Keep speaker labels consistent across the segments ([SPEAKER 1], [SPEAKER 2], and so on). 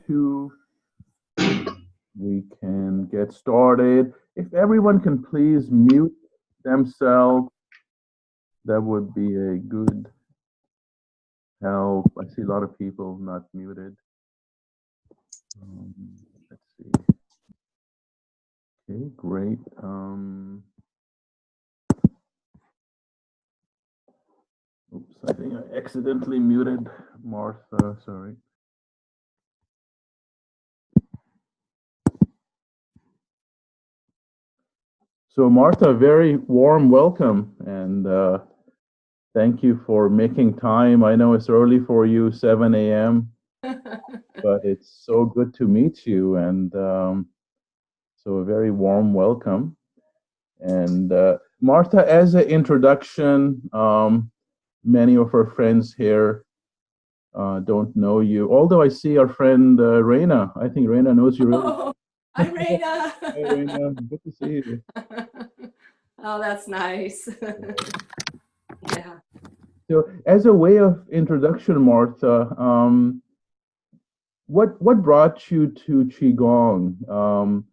[SPEAKER 1] 2, we can get started. If everyone can please mute themselves, that would be a good help. I see a lot of people not muted. Um, let's see. Okay, great. Oops, I think I accidentally muted Martha. Sorry. So Martha, very warm welcome, and thank you for making time. I know it's early for you, 7 a.m., but it's so good to meet you, and so a very warm welcome. And Martha, as an introduction, many of our friends here don't know you, although I see our friend Reina. I think Reina knows you really well.
[SPEAKER 2] Hi, Reina.
[SPEAKER 1] Hi, Reina. Good to see you.
[SPEAKER 2] Oh, that's nice. Yeah.
[SPEAKER 1] So, as a way of introduction, Martha, what brought you to Qigong?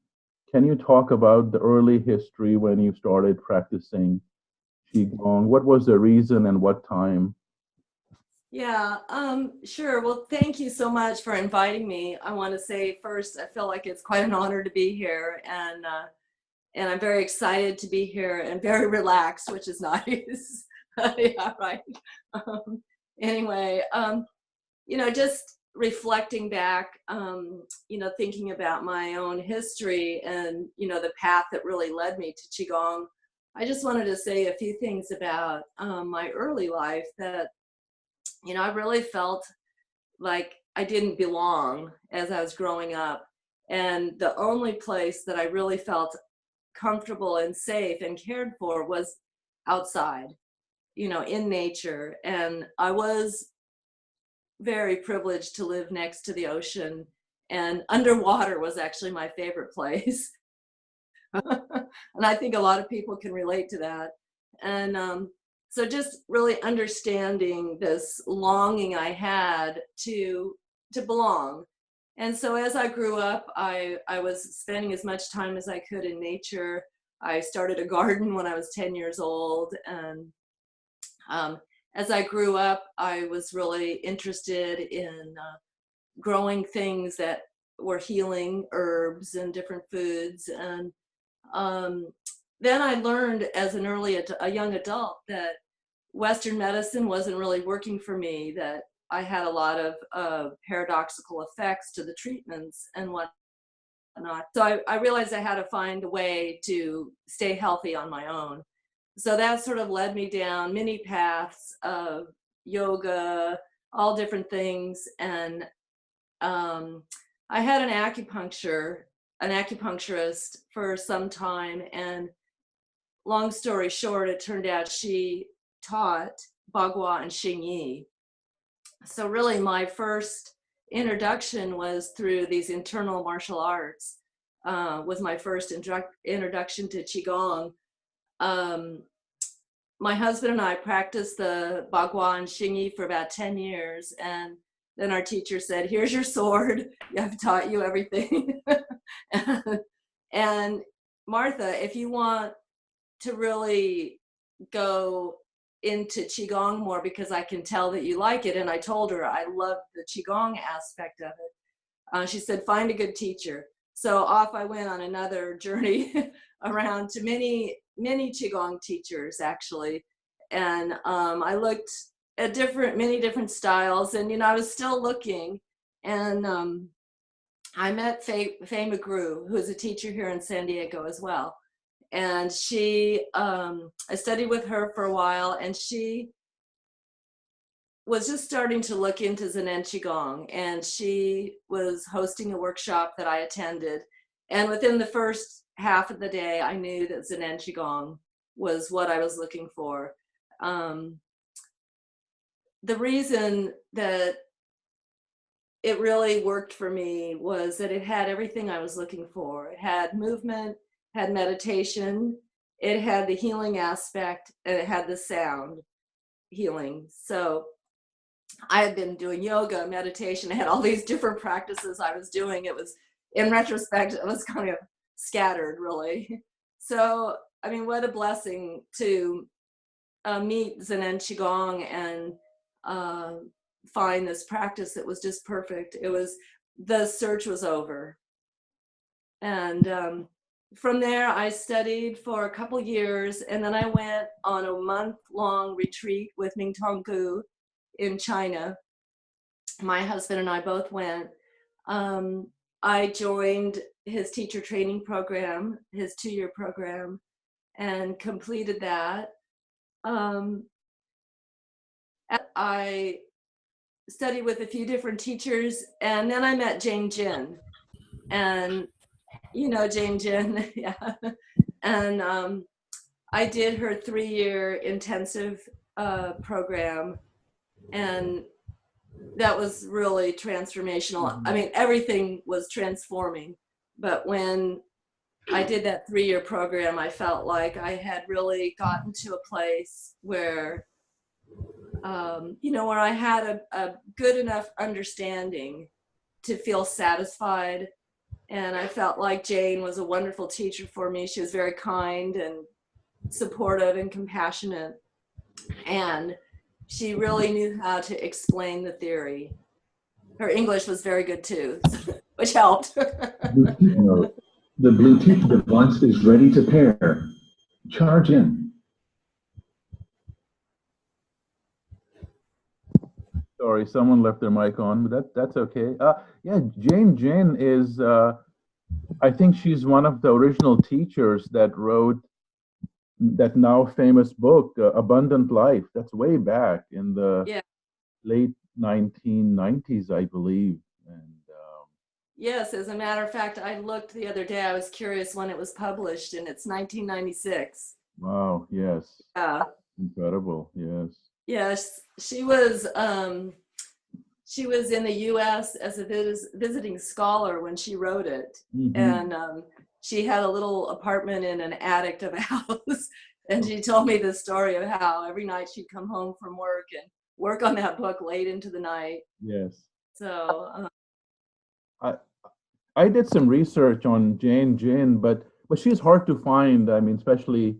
[SPEAKER 1] Can you talk about the early history when you started practicing Qigong? What was the reason and what time?
[SPEAKER 2] Yeah, sure. Well, thank you so much for inviting me. I want to say first, I feel like it's quite an honor to be here, and I'm very excited to be here and very relaxed, which is nice. Yeah, right. Um, anyway, just reflecting back, thinking about my own history and, the path that really led me to Qigong. I just wanted to say a few things about my early life that, I really felt like I didn't belong as I was growing up. And the only place that I really felt comfortable and safe and cared for was outside, in nature. And I was very privileged to live next to the ocean, and underwater was actually my favorite place. And I think a lot of people can relate to that. And so just really understanding this longing I had to belong. And so as I grew up, I was spending as much time as I could in nature. I started a garden when I was 10 years old, and as I grew up, I was really interested in growing things that were healing, herbs and different foods. And um, then I learned as a young adult that Western medicine wasn't really working for me, that I had a lot of paradoxical effects to the treatments and whatnot. So I realized I had to find a way to stay healthy on my own. So that sort of led me down many paths of yoga, all different things. And I had an acupuncturist for some time. And long story short, it turned out she taught Bagua and Xingyi. So really my first introduction was through these internal martial arts, was my first introduction to Qigong. Um, my husband and I practiced the Bagua and Xingyi for about 10 years. And then our teacher said, here's your sword. I've taught you everything. And Martha, if you want to really go into Qigong more, because I can tell that you like it. And I told her I love the Qigong aspect of it. She said, find a good teacher. So off I went on another journey around to many Qigong teachers, actually. And I looked at many different styles, and, I was still looking. And I met Faye McGrew, who is a teacher here in San Diego as well. And I studied with her for a while, and she was just starting to look into Zen and Qigong, and she was hosting a workshop that I attended. And within the first half of the day, I knew that Zen and Qigong was what I was looking for. The reason that it really worked for me was that it had everything I was looking for. It had movement, had meditation, it had the healing aspect, and it had the sound healing. So I had been doing yoga, meditation. I had all these different practices I was doing. It was, in retrospect, it was kind of scattered, really. So, I mean, what a blessing to meet Zen and Qigong and find this practice that was just perfect. It was, the search was over. And from there, I studied for a couple years, and then I went on a month-long retreat with Ming Tonggu in China. My husband and I both went. I joined his teacher training program, his 2-year program, and completed that. I studied with a few different teachers, and then I met Jane Jin. And you know Jane Jin, yeah. And I did her 3-year intensive program, and that was really transformational. I mean, everything was transforming, but when I did that 3-year program, I felt like I had really gotten to a place where, you know, where I had a good enough understanding to feel satisfied. And I felt like Jane was a wonderful teacher for me. She was very kind and supportive and compassionate. And she really knew how to explain the theory. Her English was very good too, which helped.
[SPEAKER 3] Bluetooth mode. The Bluetooth device is ready to pair. Charge in.
[SPEAKER 1] Sorry, someone left their mic on, but that's okay. Yeah, Jane is, I think she's one of the original teachers that wrote that now famous book, Abundant Life. That's way back in the
[SPEAKER 2] Yeah.
[SPEAKER 1] late 1990s, I believe. And
[SPEAKER 2] yes, as a matter of fact, I looked the other day. I was curious when it was published, and it's 1996.
[SPEAKER 1] wow, yes,
[SPEAKER 2] Yeah.
[SPEAKER 1] incredible, yes.
[SPEAKER 2] Yes, she was in the U.S. as a visiting scholar when she wrote it, and she had a little apartment in an attic of a house, and she told me the story of how every night she'd come home from work and work on that book late into the night.
[SPEAKER 1] Yes.
[SPEAKER 2] So
[SPEAKER 1] I did some research on Jane Jin, but she's hard to find. I mean, especially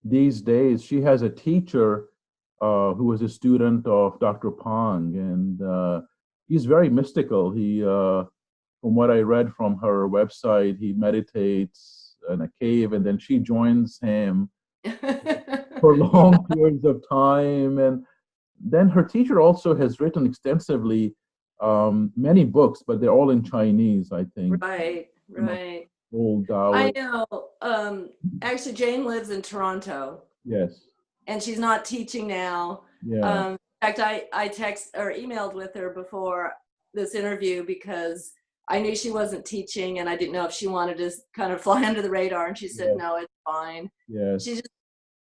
[SPEAKER 1] these days. She has a teacher who was a student of Dr. Pong, and he's very mystical. He, from what I read from her website, he meditates in a cave, and then she joins him for long periods of time. And then her teacher also has written extensively many books, but they're all in Chinese, I think.
[SPEAKER 2] right, right.
[SPEAKER 1] Old Taoist.
[SPEAKER 2] I know. Actually, Jane lives in Toronto.
[SPEAKER 1] Yes.
[SPEAKER 2] And she's not teaching now.
[SPEAKER 1] Yeah.
[SPEAKER 2] In fact, I text or emailed with her before this interview because I knew she wasn't teaching, and I didn't know if she wanted to kind of fly under the radar. And she said, no, it's fine.
[SPEAKER 1] Yes.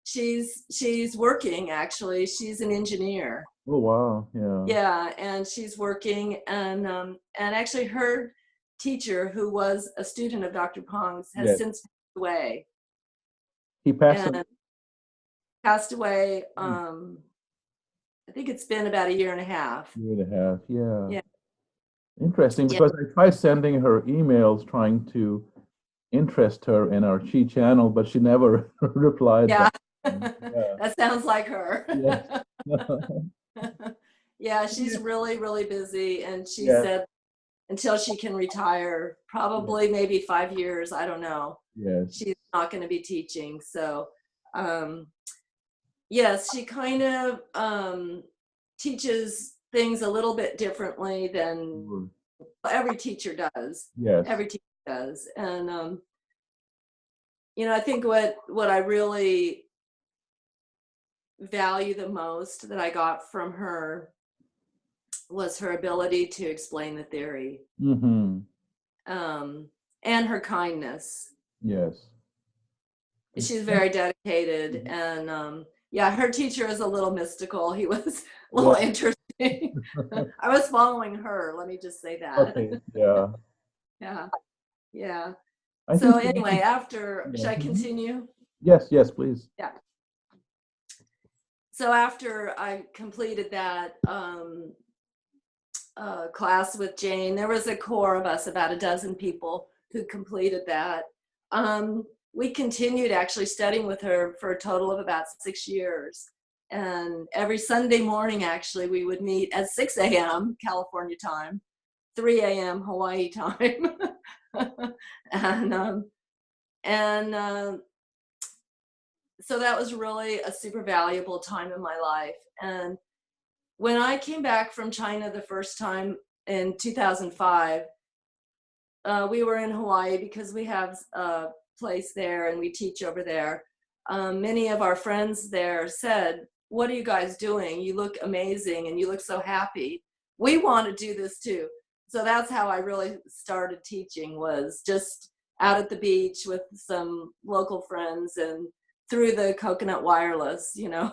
[SPEAKER 2] She's working, actually. She's an engineer.
[SPEAKER 1] Oh wow. Yeah.
[SPEAKER 2] Yeah, and she's working, and actually her teacher, who was a student of Dr. Pong's, has since passed away.
[SPEAKER 1] He passed
[SPEAKER 2] away. I think it's been about a year and a half.
[SPEAKER 1] Year and a half. Yeah.
[SPEAKER 2] Yeah.
[SPEAKER 1] Interesting, because I tried sending her emails trying to interest her in our Chi channel, but she never replied.
[SPEAKER 2] Yeah.
[SPEAKER 1] Yeah.
[SPEAKER 2] That sounds like her.
[SPEAKER 1] Yes.
[SPEAKER 2] Yeah, she's really, really busy, and she said until she can retire, probably maybe 5 years, I don't know.
[SPEAKER 1] Yes.
[SPEAKER 2] She's not going to be teaching. So yes, she kind of teaches things a little bit differently than every teacher does.
[SPEAKER 1] Yes.
[SPEAKER 2] Every teacher does. And you know, I think what I really value the most that I got from her was her ability to explain the theory. And her kindness.
[SPEAKER 1] Yes.
[SPEAKER 2] She's very dedicated, and yeah, her teacher is a little mystical. He was a little interesting. I was following her, let me just say that.
[SPEAKER 1] Okay. Yeah.
[SPEAKER 2] Yeah. Yeah.
[SPEAKER 1] I
[SPEAKER 2] So
[SPEAKER 1] think
[SPEAKER 2] anyway, after, should I continue?
[SPEAKER 1] Yes, please.
[SPEAKER 2] Yeah. so after I completed that class with Jane, there was a core of us, about a dozen people who completed that. We continued actually studying with her for a total of about 6 years. And every Sunday morning, actually, we would meet at 6 a.m. California time, 3 a.m. Hawaii time. and so that was really a super valuable time in my life. And when I came back from China the first time in 2005, we were in Hawaii because we have a place there and we teach over there. Many of our friends there said, "What are you guys doing? You look amazing and you look so happy. We want to do this too." So that's how I really started teaching, was just out at the beach with some local friends and through the coconut wireless, you know.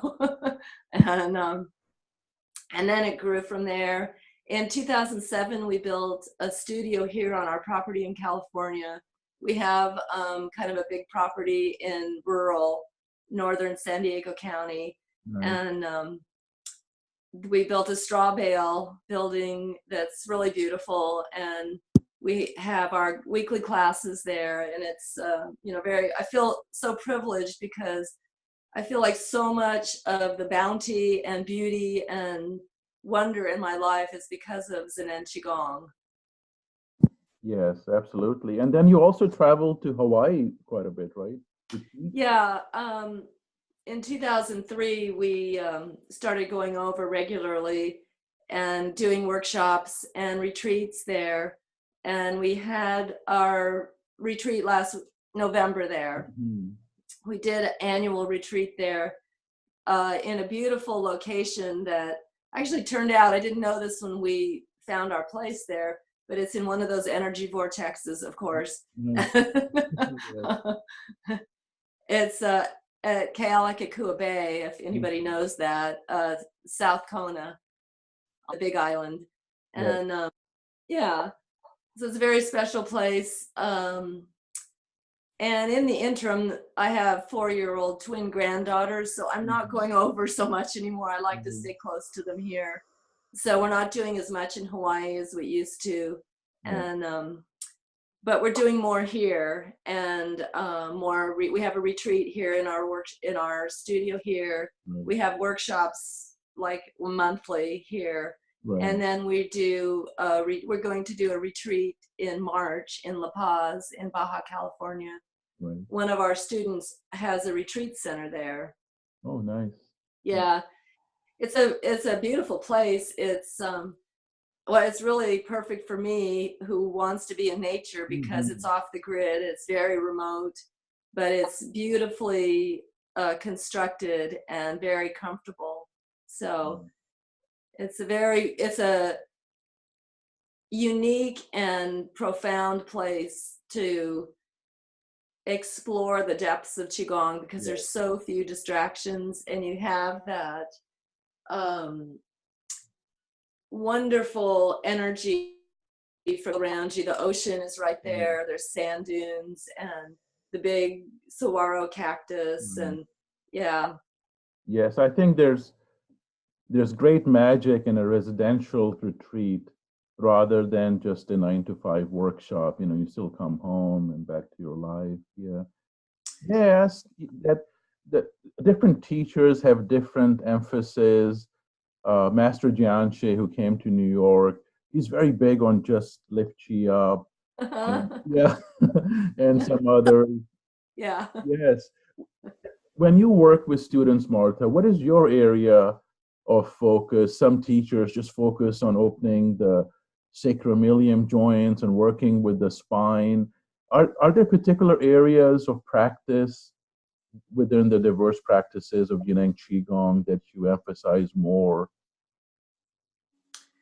[SPEAKER 2] And then it grew from there. In 2007, we built a studio here on our property in California. We have kind of a big property in rural northern San Diego County.
[SPEAKER 1] Nice.
[SPEAKER 2] And we built a straw bale building that's really beautiful. And we have our weekly classes there. And it's, you know, I feel so privileged because I feel like so much of the bounty and beauty and wonder in my life is because of Zen and Qigong.
[SPEAKER 1] Yes, absolutely. And then you also traveled to Hawaii quite a bit, right?
[SPEAKER 2] Yeah. In 2003, we started going over regularly and doing workshops and retreats there. And we had our retreat last November there.
[SPEAKER 1] Mm-hmm.
[SPEAKER 2] We did an annual retreat there in a beautiful location that actually turned out, I didn't know this when we found our place there, but it's in one of those energy vortexes, of course. Mm-hmm. It's at Kealakekua Bay, if anybody knows that, South Kona, the Big Island. And yeah, so it's a very special place. And in the interim, I have 4-year-old twin granddaughters, so I'm not going over so much anymore. I like to stay close to them here. So we're not doing as much in Hawaii as we used to. And but we're doing more here, and we have a retreat here in our studio here. We have workshops like monthly here. Right. And then we do we're going to do a retreat in March in La Paz in Baja California. Right. One of our students has a retreat center there.
[SPEAKER 1] Oh, nice.
[SPEAKER 2] Yeah. It's a beautiful place. It's well, it's really perfect for me who wants to be in nature because it's off the grid. It's very remote, but it's beautifully constructed and very comfortable. So it's a unique and profound place to explore the depths of Qigong because there's so few distractions, and you have that wonderful energy around you. The ocean is right there. There's sand dunes and the big saguaro cactus, and
[SPEAKER 1] Yes, I think there's great magic in a residential retreat rather than just a 9-to-5 workshop. You know, you still come home and back to your life. Yeah. Yes, that different teachers have different emphasis. Master Jianxie, who came to New York, he's very big on just lift chi up. And some other.
[SPEAKER 2] Yeah.
[SPEAKER 1] Yes. When you work with students, Martha, what is your area of focus? Some teachers just focus on opening the sacroiliac joints and working with the spine. Are there particular areas of practice within the diverse practices of Yin and Qigong that you emphasize more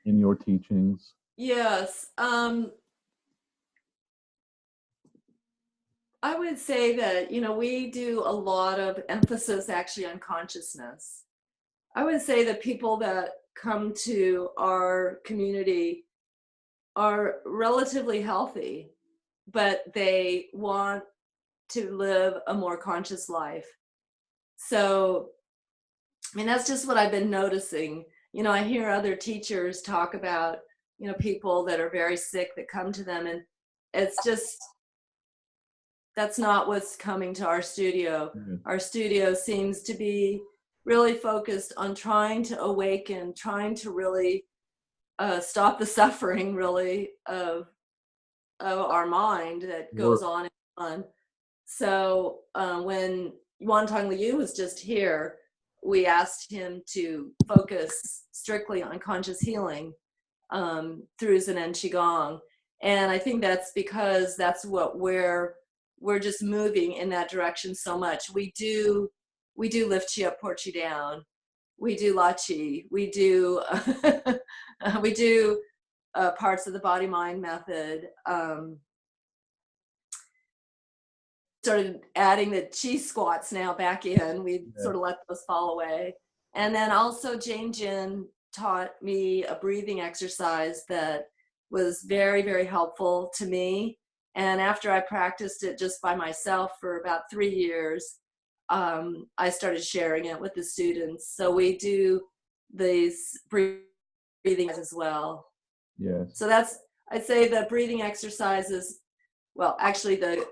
[SPEAKER 1] in your teachings?
[SPEAKER 2] Yes. I would say that, you know, we do a lot of emphasis actually on consciousness. I would say that people that come to our community are relatively healthy, but they want to live a more conscious life. So I mean, that's just what I've been noticing. You know, I hear other teachers talk about, you know, people that are very sick that come to them, and it's just, that's not what's coming to our studio.
[SPEAKER 1] Yeah.
[SPEAKER 2] Our studio seems to be really focused on trying to awaken, trying to really stop the suffering, really, of our mind that goes
[SPEAKER 1] Work.
[SPEAKER 2] on and on. So when Yuan Tong Liu was just here, we asked him to focus strictly on conscious healing through Zen and Qigong. And I think that's because that's what we're just moving in that direction so much. We do lift chi up, pour chi down. We do laoshi. We do we do parts of the body mind method. Started adding the chi squats now back in. We
[SPEAKER 1] Yeah.
[SPEAKER 2] sort of let those fall away. And then also Jane Jin taught me a breathing exercise that was very, very helpful to me. And after I practiced it just by myself for about 3 years, I started sharing it with the students. So we do these breathing as well.
[SPEAKER 1] Yes.
[SPEAKER 2] So that's, I'd say the breathing exercises, well, actually the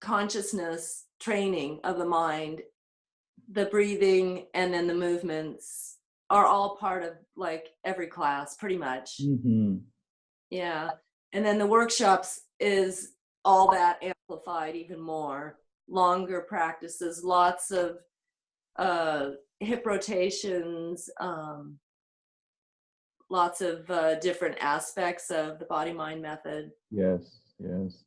[SPEAKER 2] consciousness training of the mind, the breathing, and then the movements are all part of like every class pretty much.
[SPEAKER 1] Mm-hmm.
[SPEAKER 2] Yeah. And then the workshops is all that amplified even more. Longer practices, lots of hip rotations, lots of different aspects of the body mind method.
[SPEAKER 1] Yes, yes.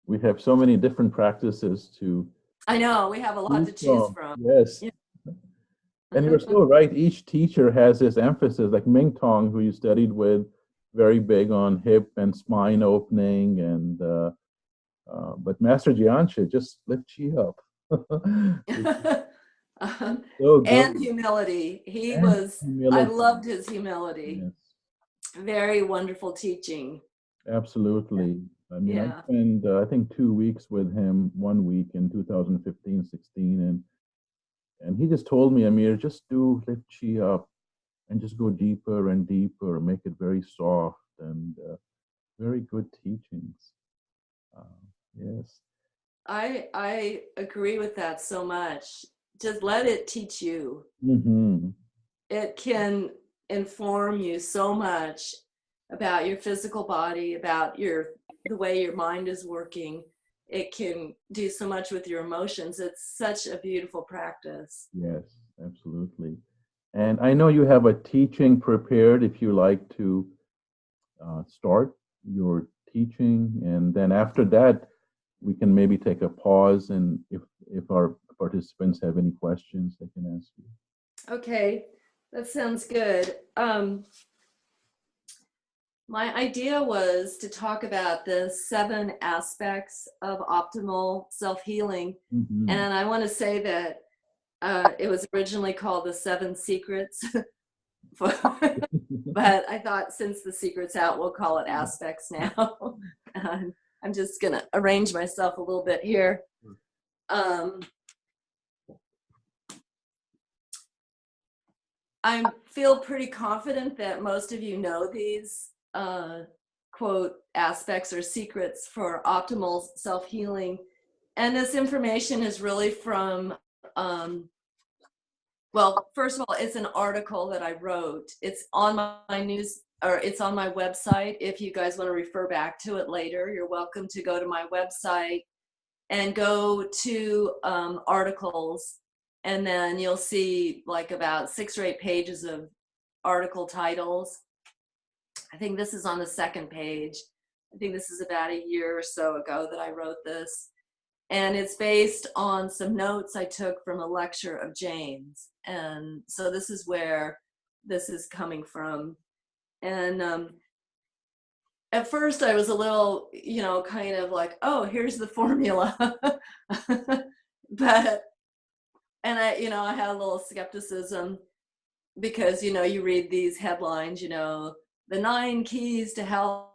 [SPEAKER 1] We have so many different practices to
[SPEAKER 2] I know we have a lot to choose from.
[SPEAKER 1] Yes.
[SPEAKER 2] Yeah.
[SPEAKER 1] And you're so right. Each teacher has this emphasis, like Ming Tong, who you studied with, very big on hip and spine opening, and but Master Jianshi just lift chi up. So
[SPEAKER 2] And
[SPEAKER 1] good.
[SPEAKER 2] humility. He
[SPEAKER 1] And
[SPEAKER 2] was, I
[SPEAKER 1] humility.
[SPEAKER 2] loved his humility.
[SPEAKER 1] Yes,
[SPEAKER 2] Very wonderful teaching.
[SPEAKER 1] absolutely. I mean, I
[SPEAKER 2] Yeah.
[SPEAKER 1] spent, I think, 2 weeks with him, 1 week in 2015, 16, and he just told me, Amir, just do lift chi up and just go deeper and deeper, make it very soft, and very good teachings. Yes.
[SPEAKER 2] I agree with that so much. Just let it teach you.
[SPEAKER 1] Mm-hmm.
[SPEAKER 2] It can inform you so much about your physical body, about the way your mind is working. It can do so much with your emotions. It's such a beautiful practice.
[SPEAKER 1] Yes, absolutely. And I know you have a teaching prepared if you like to start your teaching, and then after that, we can maybe take a pause, and if our participants have any questions, they can ask you.
[SPEAKER 2] Okay, that sounds good. My idea was to talk about the 7 aspects of optimal self-healing.
[SPEAKER 1] Mm-hmm.
[SPEAKER 2] And I want to say that it was originally called the 7 Secrets. But I thought since the secret's out, we'll call it aspects now. I'm just going to arrange myself a little bit here. I feel pretty confident that most of you know these quote aspects or secrets for optimal self-healing. And this information is really from, well, first of all, it's an article that I wrote. It's on my news, or it's on my website. If you guys want to refer back to it later, you're welcome to go to my website and go to articles, and then you'll see like about 6 or 8 pages of article titles. I think this is on the 2nd page. I think this is about a year or so ago that I wrote this. And it's based on some notes I took from a lecture of Jane's. And so this is where this is coming from. And at first I was a little, kind of like, oh, here's the formula. But, and I had a little skepticism because, you read these headlines, the 9 keys to health,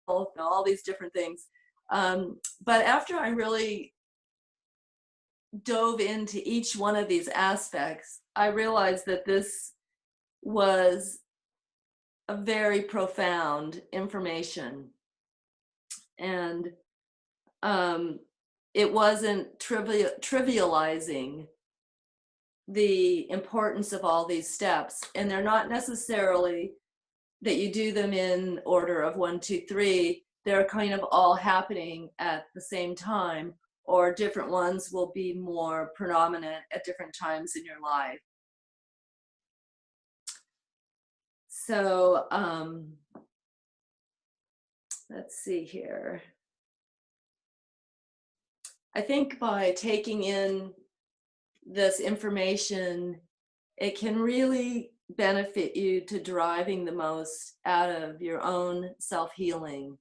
[SPEAKER 2] all these different things. But after I really dove into each one of these aspects, I realized that this was a very profound information. And it wasn't trivializing the importance of all these steps. And they're not necessarily that you do them in order of 1, 2, 3. They're kind of all happening at the same time, or different ones will be more predominant at different times in your life. So let's see here. I think by taking in this information, it can really benefit you to deriving the most out of your own self-healing.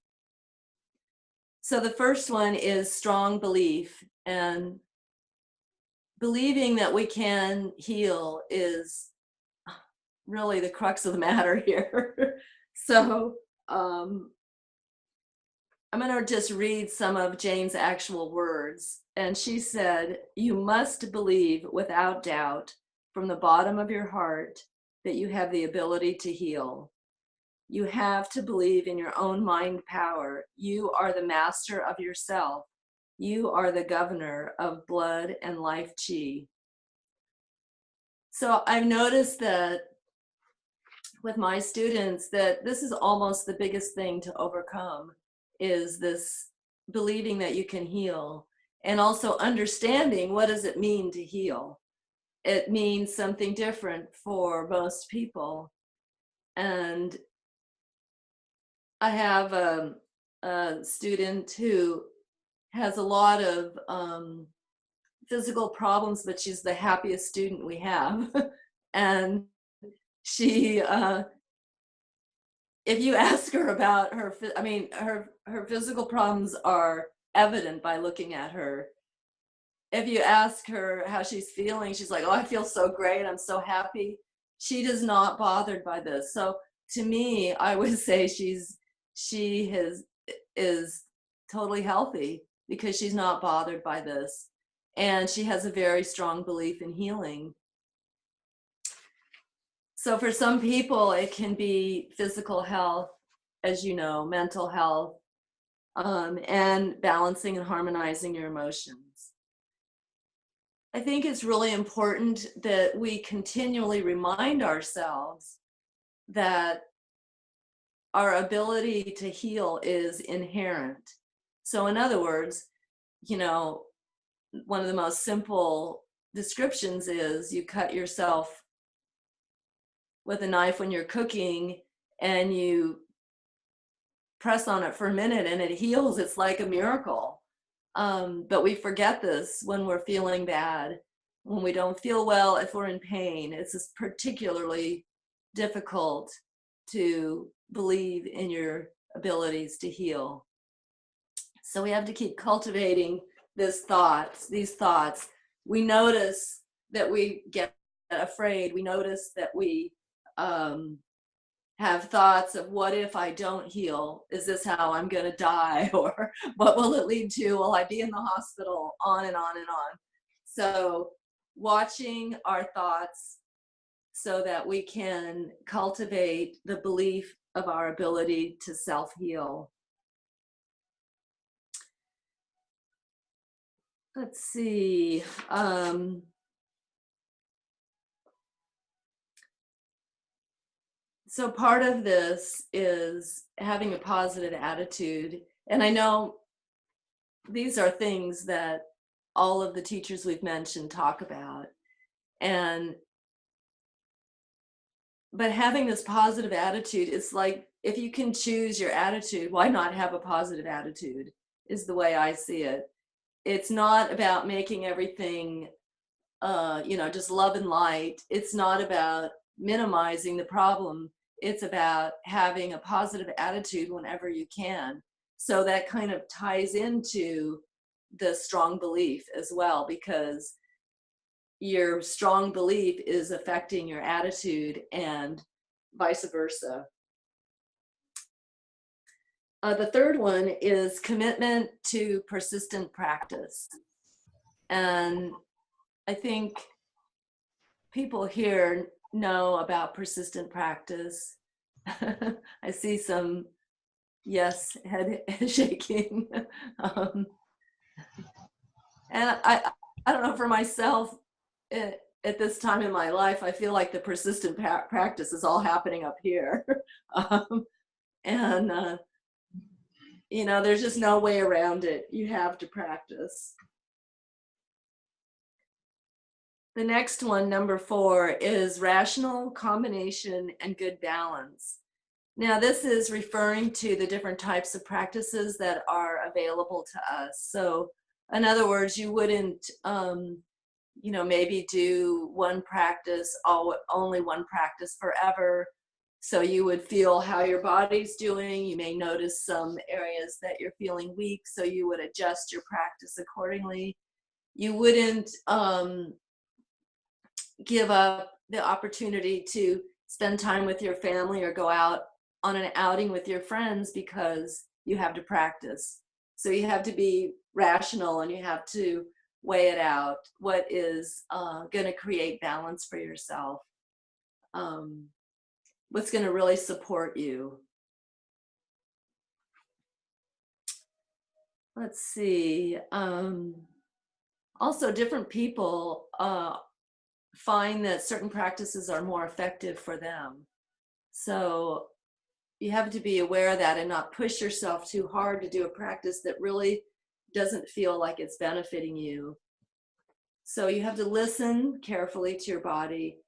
[SPEAKER 2] So the first one is strong belief, and believing that we can heal is really the crux of the matter here. So I'm going to just read some of Jane's actual words. And she said, "You must believe without doubt from the bottom of your heart that you have the ability to heal. You have to believe in your own mind power. You are the master of yourself. You are the governor of blood and life chi." So I've noticed that with my students that this is almost the biggest thing to overcome, is this believing that you can heal, and also understanding what does it mean to heal. It means something different for most people. And I have a student who has a lot of physical problems, but she's the happiest student we have. And she, if you ask her about her, I mean, her physical problems are evident by looking at her. If you ask her how she's feeling, she's like, "Oh, I feel so great. I'm so happy." She is not bothered by this. So to me, I would say she is totally healthy because she's not bothered by this. And she has a very strong belief in healing. So for some people, it can be physical health, as you know, mental health, and balancing and harmonizing your emotions. I think it's really important that we continually remind ourselves that our ability to heal is inherent. So in other words, you know, one of the most simple descriptions is you cut yourself with a knife when you're cooking and you press on it for a minute and it heals. It's like a miracle. But we forget this when we're feeling bad, when we don't feel well, if we're in pain. It's just particularly difficult to believe in your abilities to heal. So we have to keep cultivating these thoughts. We notice that we get afraid. We notice that we have thoughts of, what if I don't heal? Is this how I'm going to die? Or what will it lead to? Will I be in the hospital? On and on and on. So watching our thoughts so that we can cultivate the belief of our ability to self-heal. Let's see. So part of this is having a positive attitude. And I know these are things that all of the teachers we've mentioned talk about. But having this positive attitude, it's like, if you can choose your attitude, why not have a positive attitude, is the way I see it. It's not about making everything, just love and light. It's not about minimizing the problem. It's about having a positive attitude whenever you can. So that kind of ties into the strong belief as well, because your strong belief is affecting your attitude and vice versa. The third one is commitment to persistent practice. And I think people here know about persistent practice. I see some yes, head shaking. um, and I don't know, for myself, at this time in my life, I feel like the persistent practice is all happening up here. um, and you know, there's just no way around it. You have to practice. The next one, number 4, is rational combination and good balance. Now, this is referring to the different types of practices that are available to us. So, in other words, you wouldn't, you know, maybe do one practice, only one practice forever. So you would feel how your body's doing. You may notice some areas that you're feeling weak, so you would adjust your practice accordingly. You wouldn't give up the opportunity to spend time with your family or go out on an outing with your friends because you have to practice. So you have to be rational and you have to weigh it out. What is going to create balance for yourself? What's going to really support you? Let's see. Also, different people find that certain practices are more effective for them. So you have to be aware of that and not push yourself too hard to do a practice that really doesn't feel like it's benefiting you. So you have to listen carefully to your body,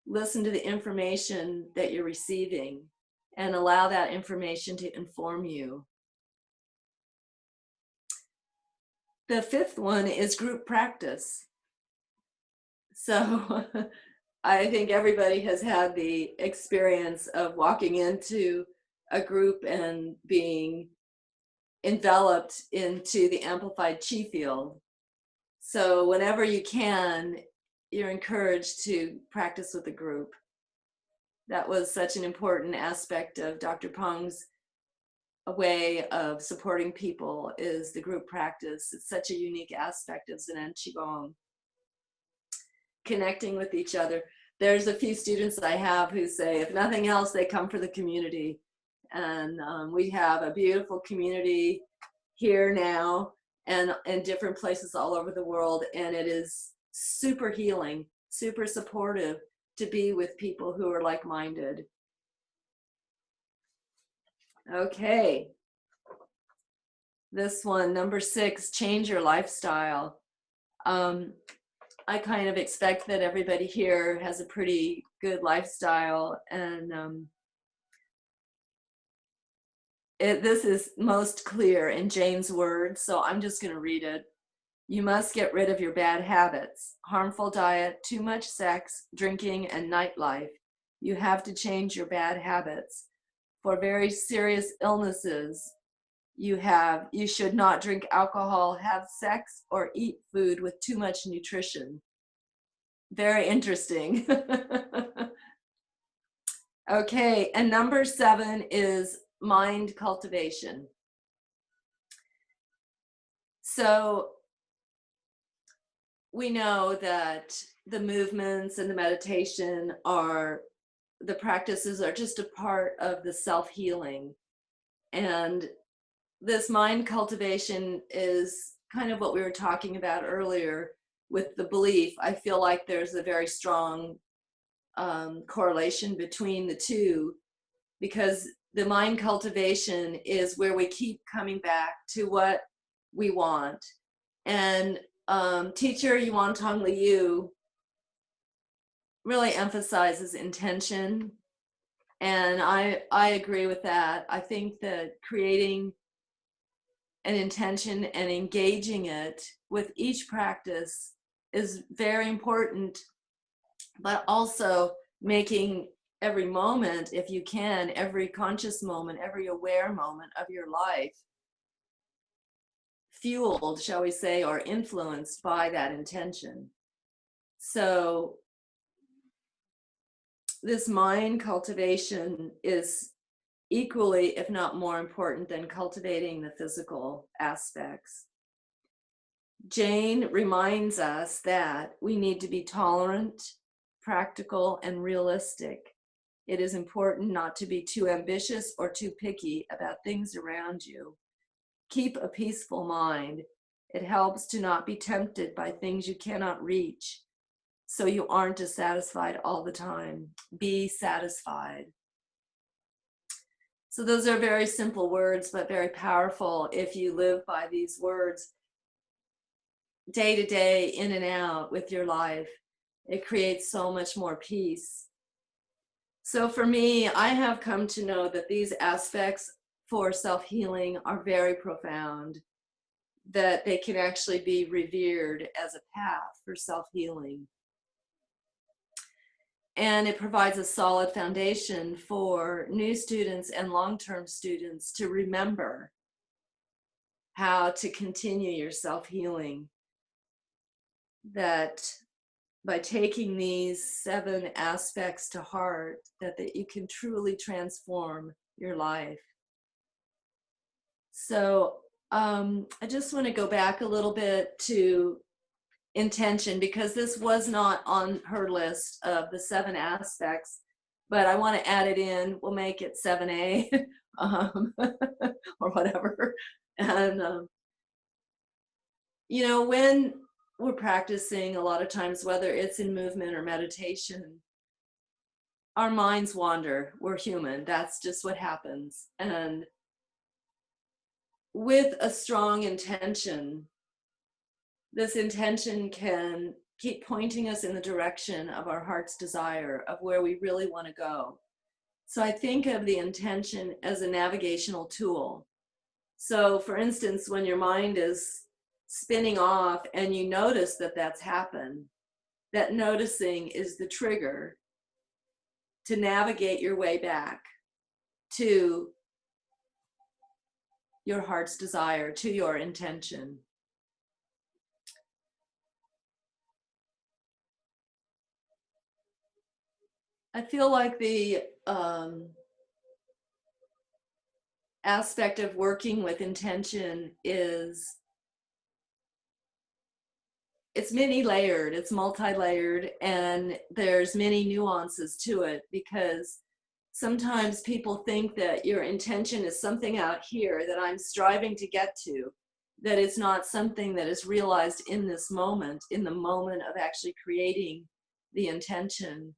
[SPEAKER 2] listen to the information that you're receiving, and allow that information to inform you. The 5th one is group practice. So I think everybody has had the experience of walking into a group and being enveloped into the amplified chi field. So whenever you can, you're encouraged to practice with a group. That was such an important aspect of Dr. Peng's way of supporting people, is the group practice. It's such a unique aspect of Zen and Qigong. Connecting with each other. There's a few students I have who say, if nothing else, they come for the community. And we have a beautiful community here now and in different places all over the world. And it is super healing, super supportive to be with people who are like-minded. Okay. This one, number 6, change your lifestyle. I kind of expect that everybody here has a pretty good lifestyle, and this is most clear in Jane's words, so I'm just going to read it. You must get rid of your bad habits, harmful diet, too much sex, drinking, and nightlife. You have to change your bad habits. For very serious illnesses, you should not drink alcohol, have sex, or eat food with too much nutrition. Very interesting. Okay, and number 7 is mind cultivation. So we know that the movements and the meditation the practices are just a part of the self-healing. And this mind cultivation is kind of what we were talking about earlier with the belief. I feel like there's a very strong correlation between the two, because the mind cultivation is where we keep coming back to what we want. And teacher Yuan Tong Liu really emphasizes intention. And I agree with that. I think that creating an intention and engaging it with each practice is very important, but also making every moment, if you can, every conscious moment, every aware moment of your life fueled, shall we say, or influenced by that intention. So this mind cultivation is equally, if not more important than cultivating the physical aspects. Jane reminds us that we need to be tolerant, practical, and realistic. It is important not to be too ambitious or too picky about things around you. Keep a peaceful mind. It helps to not be tempted by things you cannot reach, so you aren't dissatisfied all the time. Be satisfied. So those are very simple words, but very powerful if you live by these words day to day, in and out with your life. It creates so much more peace. So for me, I have come to know that these aspects for self-healing are very profound, that they can actually be revered as a path for self-healing. And it provides a solid foundation for new students and long-term students to remember how to continue your self-healing. That by taking these 7 aspects to heart, that you can truly transform your life. So I just want to go back a little bit to intention, because this was not on her list of the 7 aspects, but I want to add it in. We'll make it 7A or whatever. And, you know, when we're practicing, a lot of times, whether it's in movement or meditation, our minds wander. We're human. That's just what happens. And with a strong intention, this intention can keep pointing us in the direction of our heart's desire, of where we really want to go. So I think of the intention as a navigational tool. So for instance, when your mind is spinning off and you notice that that's happened, that noticing is the trigger to navigate your way back to your heart's desire, to your intention. I feel like the aspect of working with intention is, it's many layered, it's multi-layered, and there's many nuances to it, because sometimes people think that your intention is something out here that I'm striving to get to, that it's not something that is realized in this moment, in the moment of actually creating the intention.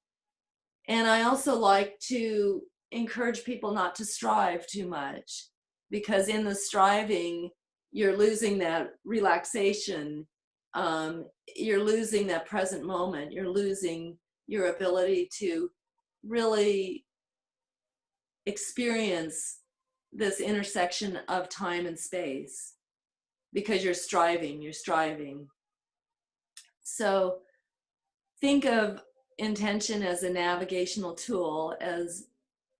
[SPEAKER 2] And I also like to encourage people not to strive too much, because in the striving, you're losing that relaxation. You're losing that present moment. You're losing your ability to really experience this intersection of time and space, because you're striving. So think of intention as a navigational tool, as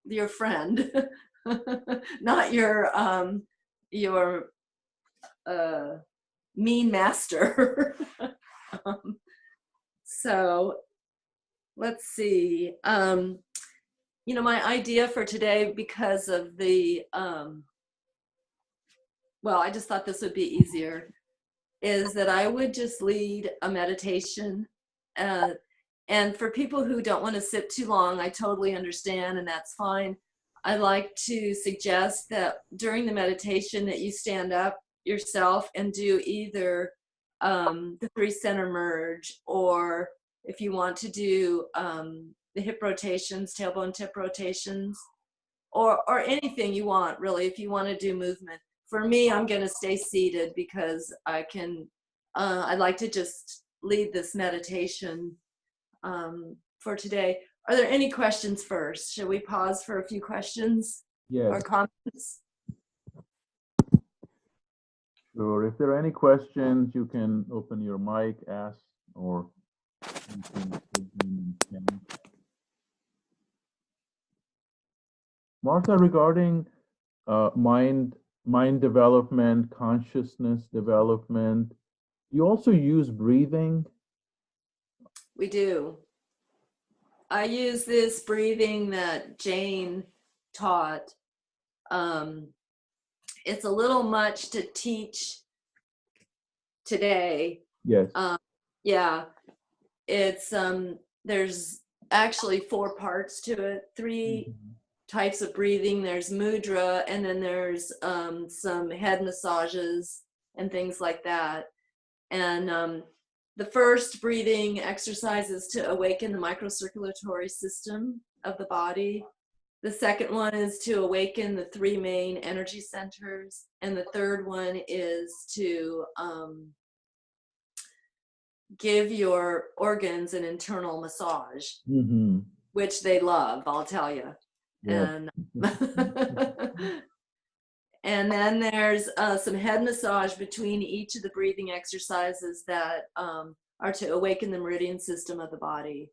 [SPEAKER 2] your friend, not your mean master. So let's see. You know, my idea for today, because of the, well, I just thought this would be easier, is that I would just lead a meditation. And for people who don't want to sit too long, I totally understand, and that's fine. I like to suggest that during the meditation that you stand up yourself and do either the 3 center merge, or if you want to do the hip rotations, tailbone tip rotations, or anything you want, really, if you want to do movement. For me, I'm going to stay seated, because I can, I'd like to just lead this meditation for today. Are there any questions first? Should we pause for a few questions or
[SPEAKER 1] Yes.
[SPEAKER 2] comments?
[SPEAKER 1] Sure. If there are any questions, you can open your mic, ask, or you can put them in chat. Martha, regarding mind development, consciousness development, you also use breathing?
[SPEAKER 2] We do. I use this breathing that Jane taught. It's a little much to teach today.
[SPEAKER 1] Yes.
[SPEAKER 2] Yeah, it's there's actually 4 parts to it, 3 types of breathing. There's mudra, and then there's some head massages and things like that. And the first breathing exercise is to awaken the microcirculatory system of the body. The second one is to awaken the 3 main energy centers. And the third one is to give your organs an internal massage, which they love, I'll tell you.
[SPEAKER 1] Yeah.
[SPEAKER 2] And and then there's some head massage between each of the breathing exercises that are to awaken the meridian system of the body.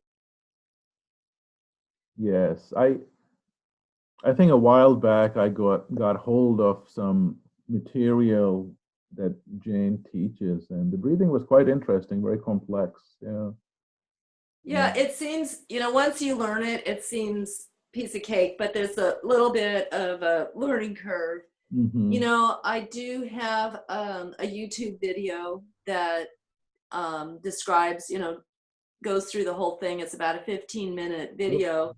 [SPEAKER 1] Yes. I think a while back I got hold of some material that Jane teaches, and the breathing was quite interesting, very complex. Yeah.
[SPEAKER 2] Yeah, it seems, once you learn it, it seems piece of cake, but there's a little bit of a learning curve. I do have a YouTube video that describes, goes through the whole thing. It's about a 15-minute video.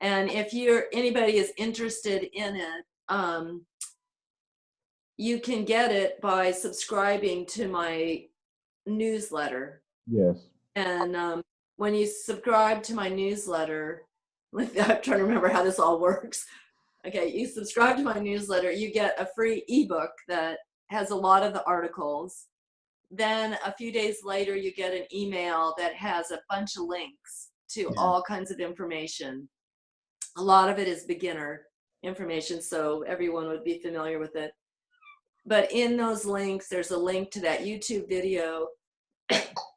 [SPEAKER 2] And if anybody is interested in it, you can get it by subscribing to my newsletter.
[SPEAKER 1] Yes.
[SPEAKER 2] And when you subscribe to my newsletter, I'm trying to remember how this all works. Okay, you subscribe to my newsletter, you get a free ebook that has a lot of the articles. Then a few days later, you get an email that has a bunch of links to all kinds of information. A lot of it is beginner information, so everyone would be familiar with it. But in those links, there's a link to that YouTube video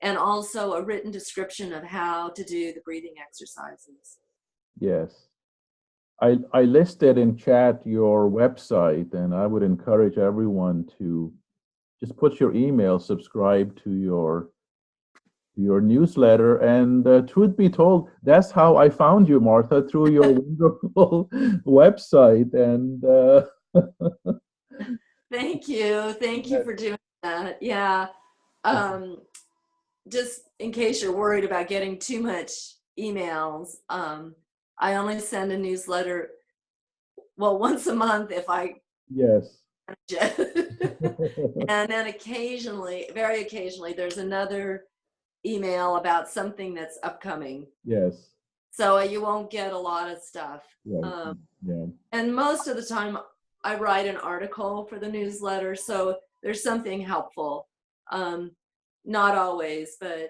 [SPEAKER 2] and also a written description of how to do the breathing exercises.
[SPEAKER 1] Yes. I listed in chat your website, and I would encourage everyone to just put your email, subscribe to your newsletter. And truth be told, that's how I found you, Martha, through your wonderful website. And
[SPEAKER 2] Thank you for doing that. Yeah. Just in case you're worried about getting too much emails, I only send a newsletter, once a month if I
[SPEAKER 1] yes.
[SPEAKER 2] And then occasionally, very occasionally, there's another email about something that's upcoming.
[SPEAKER 1] Yes.
[SPEAKER 2] So you won't get a lot of stuff.
[SPEAKER 1] Right. Yeah.
[SPEAKER 2] And most of the time I write an article for the newsletter, so there's something helpful. Not always, but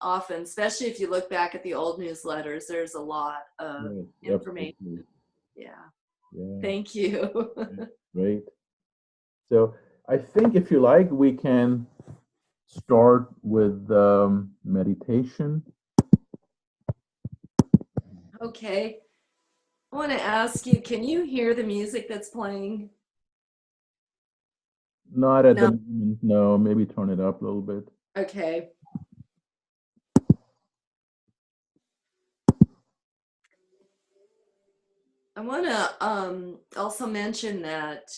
[SPEAKER 2] often, especially if you look back at the old newsletters, there's a lot of information. Yeah. Thank you.
[SPEAKER 1] Great. So I think if you like, we can start with meditation.
[SPEAKER 2] Okay. I want to ask you, can you hear the music that's playing?
[SPEAKER 1] Not at the moment, no. Maybe turn it up a little bit.
[SPEAKER 2] Okay. I want to also mention that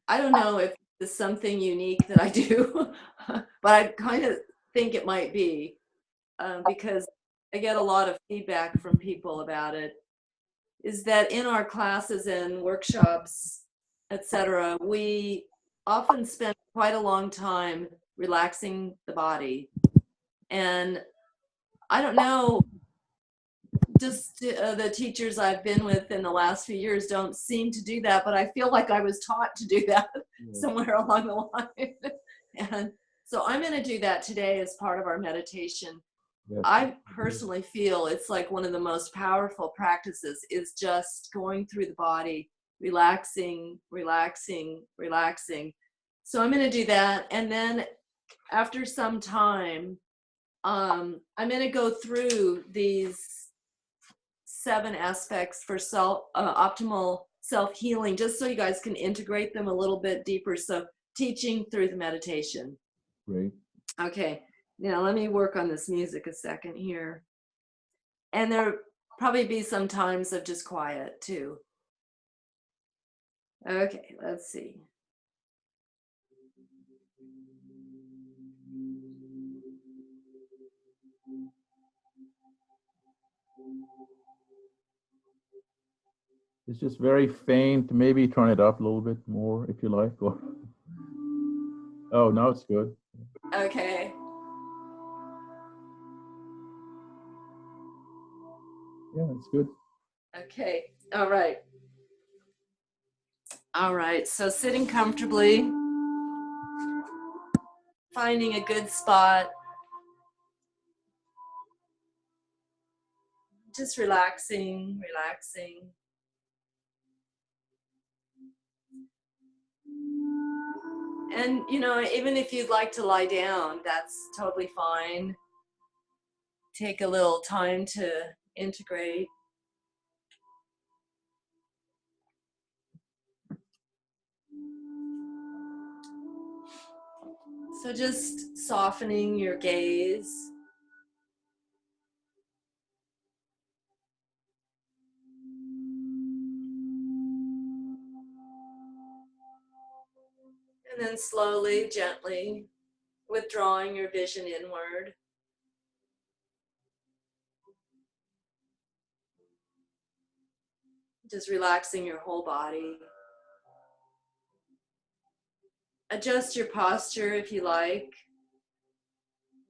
[SPEAKER 2] I don't know if it's something unique that I do, but I kind of think it might be because I get a lot of feedback from people about it, is that in our classes and workshops, etc., we often spend quite a long time relaxing the body. And I don't know, just the teachers I've been with in the last few years don't seem to do that, but I feel like I was taught to do that somewhere along the line. And so I'm going to do that today as part of our meditation. Yes. I personally feel it's like one of the most powerful practices is just going through the body, relaxing, relaxing, relaxing. So I'm going to do that. And then after some time, I'm going to go through these 7 aspects for optimal self-healing, just so you guys can integrate them a little bit deeper. So teaching through the meditation.
[SPEAKER 1] Great.
[SPEAKER 2] Okay. Now let me work on this music a second here. And there'll probably be some times of just quiet too. Okay, let's see.
[SPEAKER 1] It's just very faint. Maybe turn it up a little bit more if you like. Or oh, now it's good.
[SPEAKER 2] Okay.
[SPEAKER 1] Yeah, it's good.
[SPEAKER 2] Okay. All right. All right. So sitting comfortably, finding a good spot, just relaxing, relaxing. And, you know, even if you'd like to lie down, that's totally fine. Take a little time to integrate. So just softening your gaze. And then slowly, gently withdrawing your vision inward. Just relaxing your whole body. Adjust your posture if you like,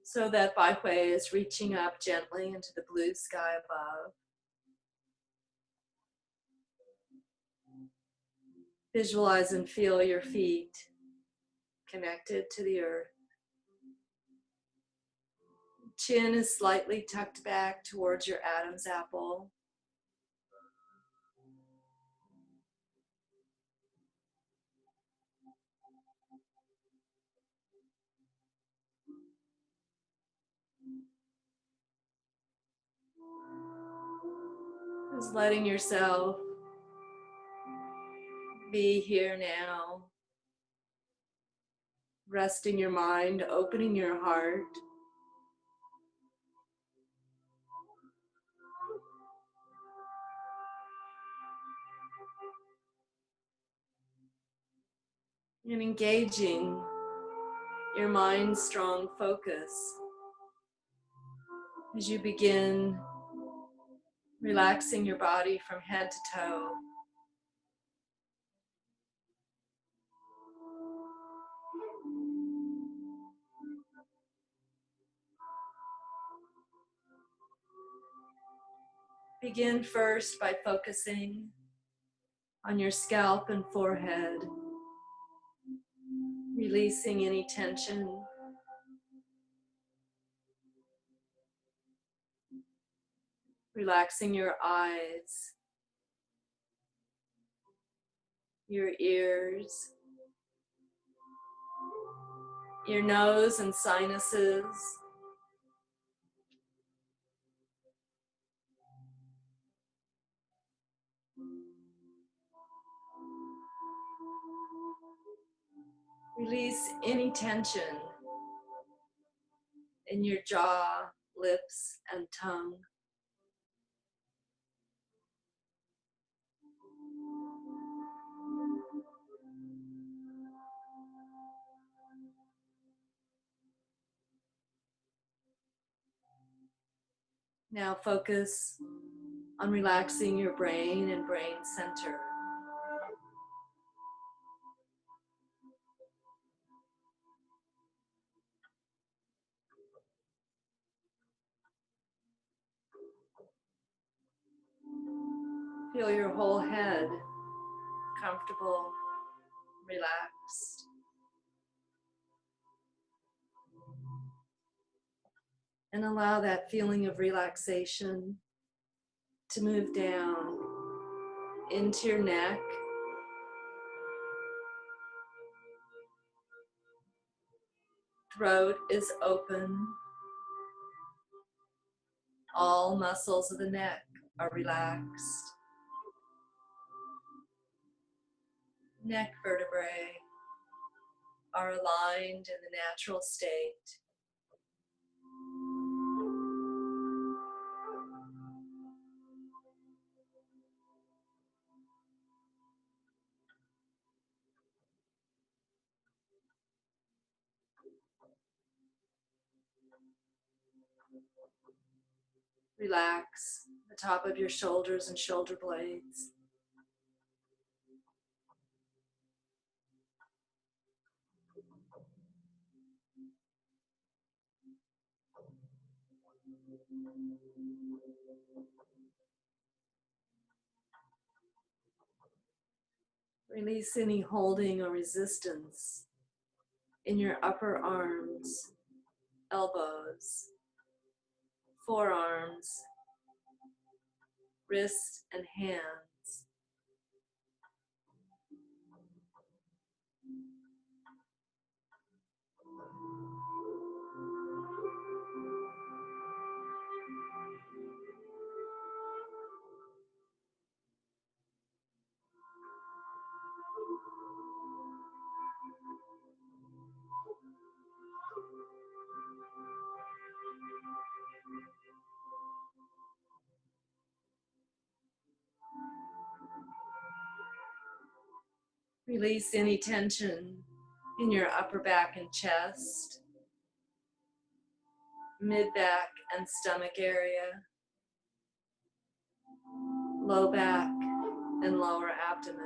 [SPEAKER 2] so that Bai Hui is reaching up gently into the blue sky above. Visualize and feel your feet connected to the earth. Chin is slightly tucked back towards your Adam's apple. Just letting yourself be here now. Resting your mind, opening your heart. And engaging your mind's strong focus as you begin relaxing your body from head to toe. Begin first by focusing on your scalp and forehead, releasing any tension. Relaxing your eyes, your ears, your nose and sinuses. Release any tension in your jaw, lips, and tongue. Now focus on relaxing your brain and brain center. Feel your whole head comfortable, relaxed. And allow that feeling of relaxation to move down into your neck. Throat is open. All muscles of the neck are relaxed. Neck vertebrae are aligned in the natural state. Relax the top of your shoulders and shoulder blades. Release any holding or resistance in your upper arms, elbows, forearms, wrists, and hands. Release any tension in your upper back and chest, mid-back and stomach area, low back and lower abdomen.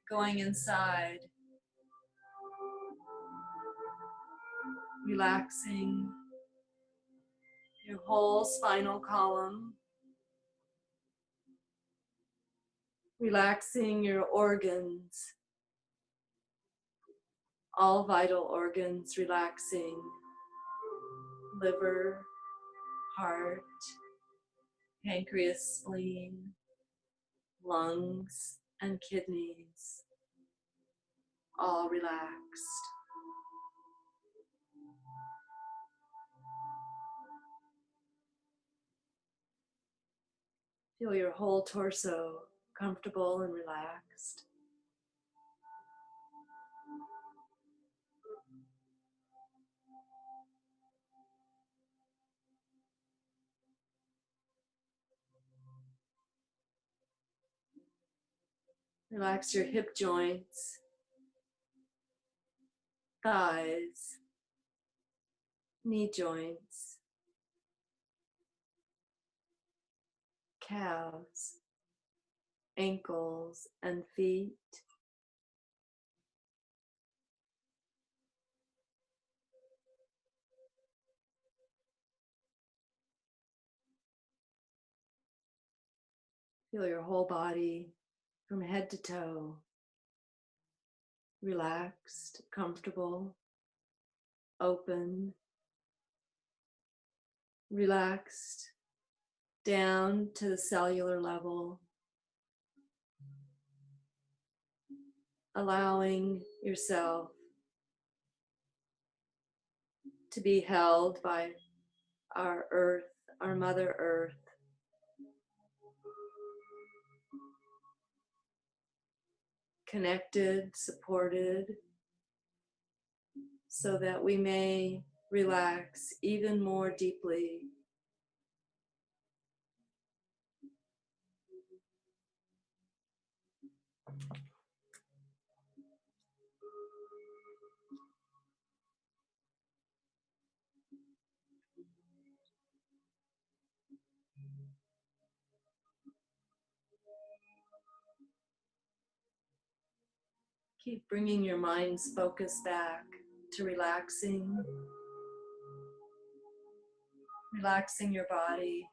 [SPEAKER 2] Going inside, relaxing your whole spinal column, relaxing your organs, all vital organs relaxing, liver, heart, pancreas, spleen, lungs, and kidneys, all relaxed. Feel your whole torso comfortable and relaxed. Relax your hip joints, thighs, knee joints, calves, ankles, and feet. Feel your whole body from head to toe, relaxed, comfortable, open, relaxed down to the cellular level, allowing yourself to be held by our earth, our Mother Earth. Connected, supported, so that we may relax even more deeply. Keep bringing your mind's focus back to relaxing your body,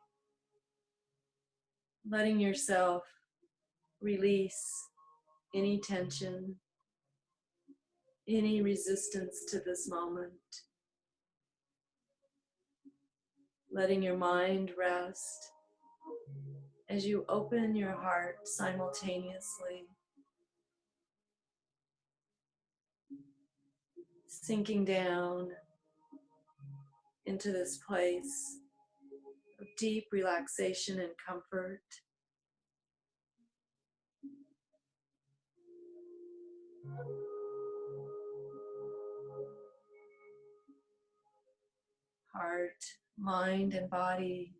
[SPEAKER 2] letting yourself release any tension, any resistance to this moment, letting your mind rest as you open your heart simultaneously, sinking down into this place of deep relaxation and comfort. Heart, mind, and body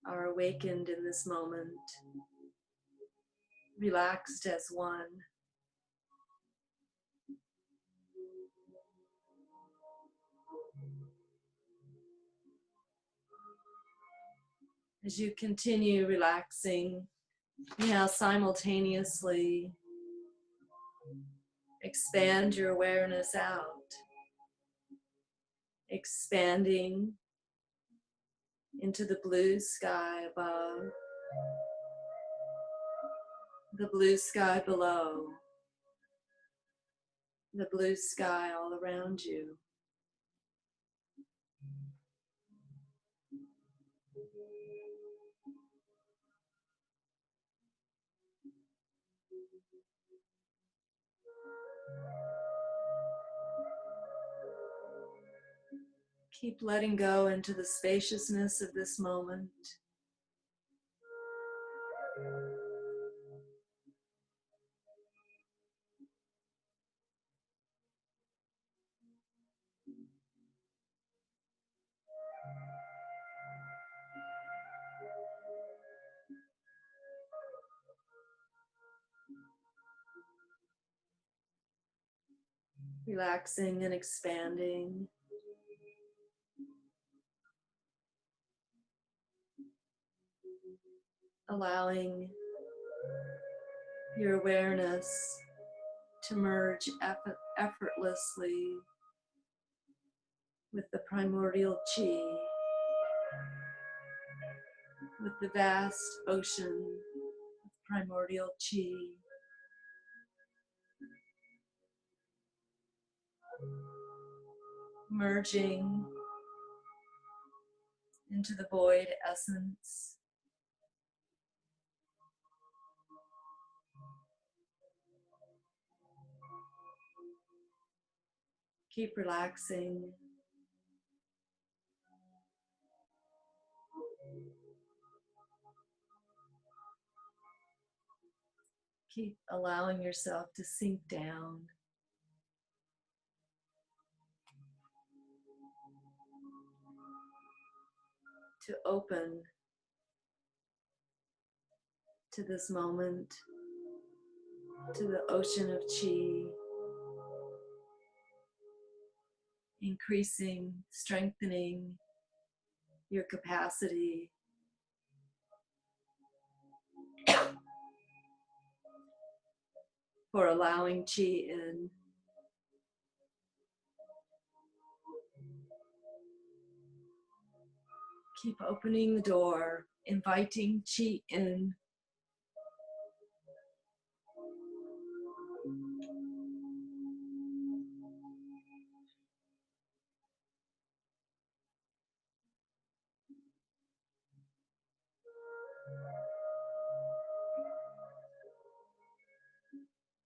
[SPEAKER 2] are awakened in this moment, relaxed as one. As you continue relaxing, now simultaneously expand your awareness out, expanding into the blue sky above, the blue sky below, the blue sky all around you. Keep letting go into the spaciousness of this moment. Relaxing and expanding. Allowing your awareness to merge effortlessly with the primordial chi, with the vast ocean of primordial chi. Merging into the void essence. Keep relaxing. Keep allowing yourself to sink down. To open to this moment, to the ocean of chi, increasing, strengthening your capacity for allowing chi in. Keep opening the door, inviting chi in.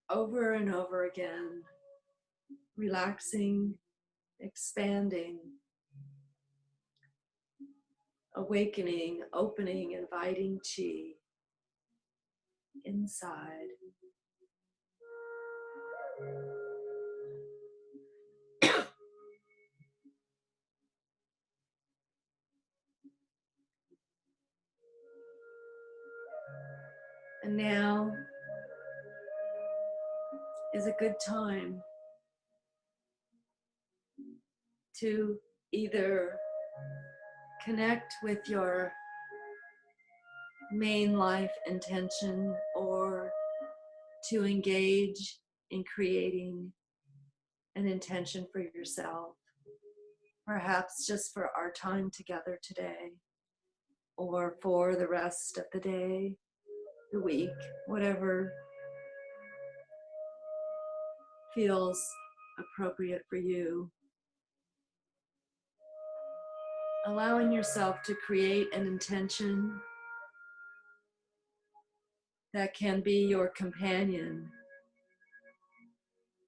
[SPEAKER 2] Over and over again, relaxing, expanding, awakening, opening, inviting chi inside. And now is a good time to either connect with your main life intention or to engage in creating an intention for yourself, perhaps just for our time together today or for the rest of the day, the week, whatever feels appropriate for you. Allowing yourself to create an intention that can be your companion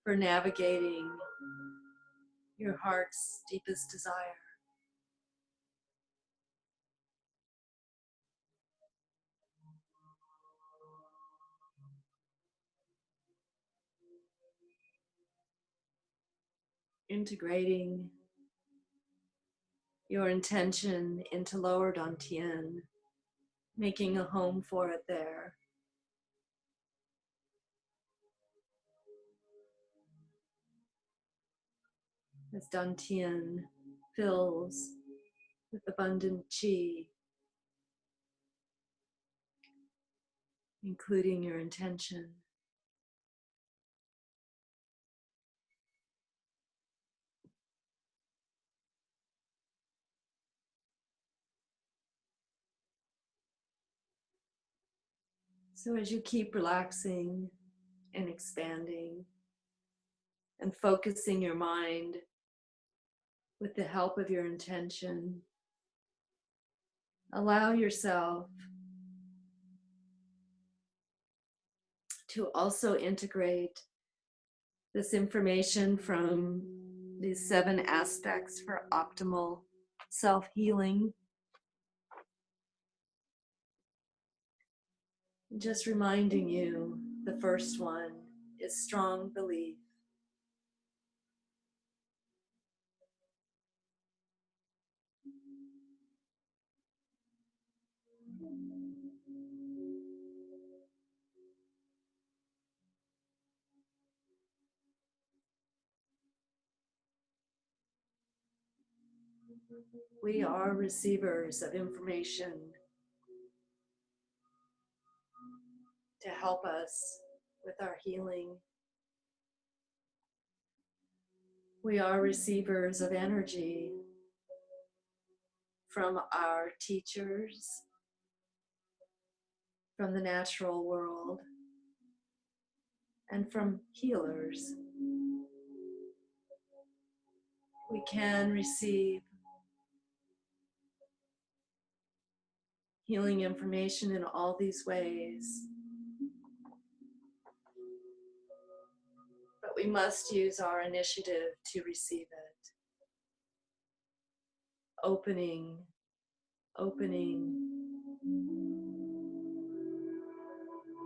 [SPEAKER 2] for navigating your heart's deepest desire. Integrating your intention into lower dantian, making a home for it there. As dantian fills with abundant chi, including your intention. So as you keep relaxing and expanding and focusing your mind with the help of your intention, allow yourself to also integrate this information from these 7 aspects for optimal self-healing. Just reminding you, the first one is strong belief. We are receivers of information to help us with our healing. We are receivers of energy from our teachers, from the natural world, and from healers. We can receive healing information in all these ways, but we must use our initiative to receive it. Opening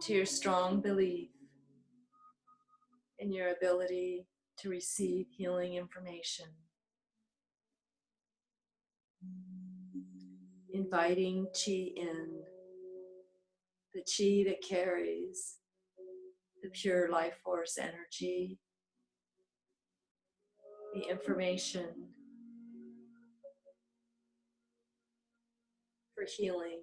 [SPEAKER 2] to your strong belief in your ability to receive healing information. Inviting Qi in, the Qi that carries the pure life force energy, the information for healing.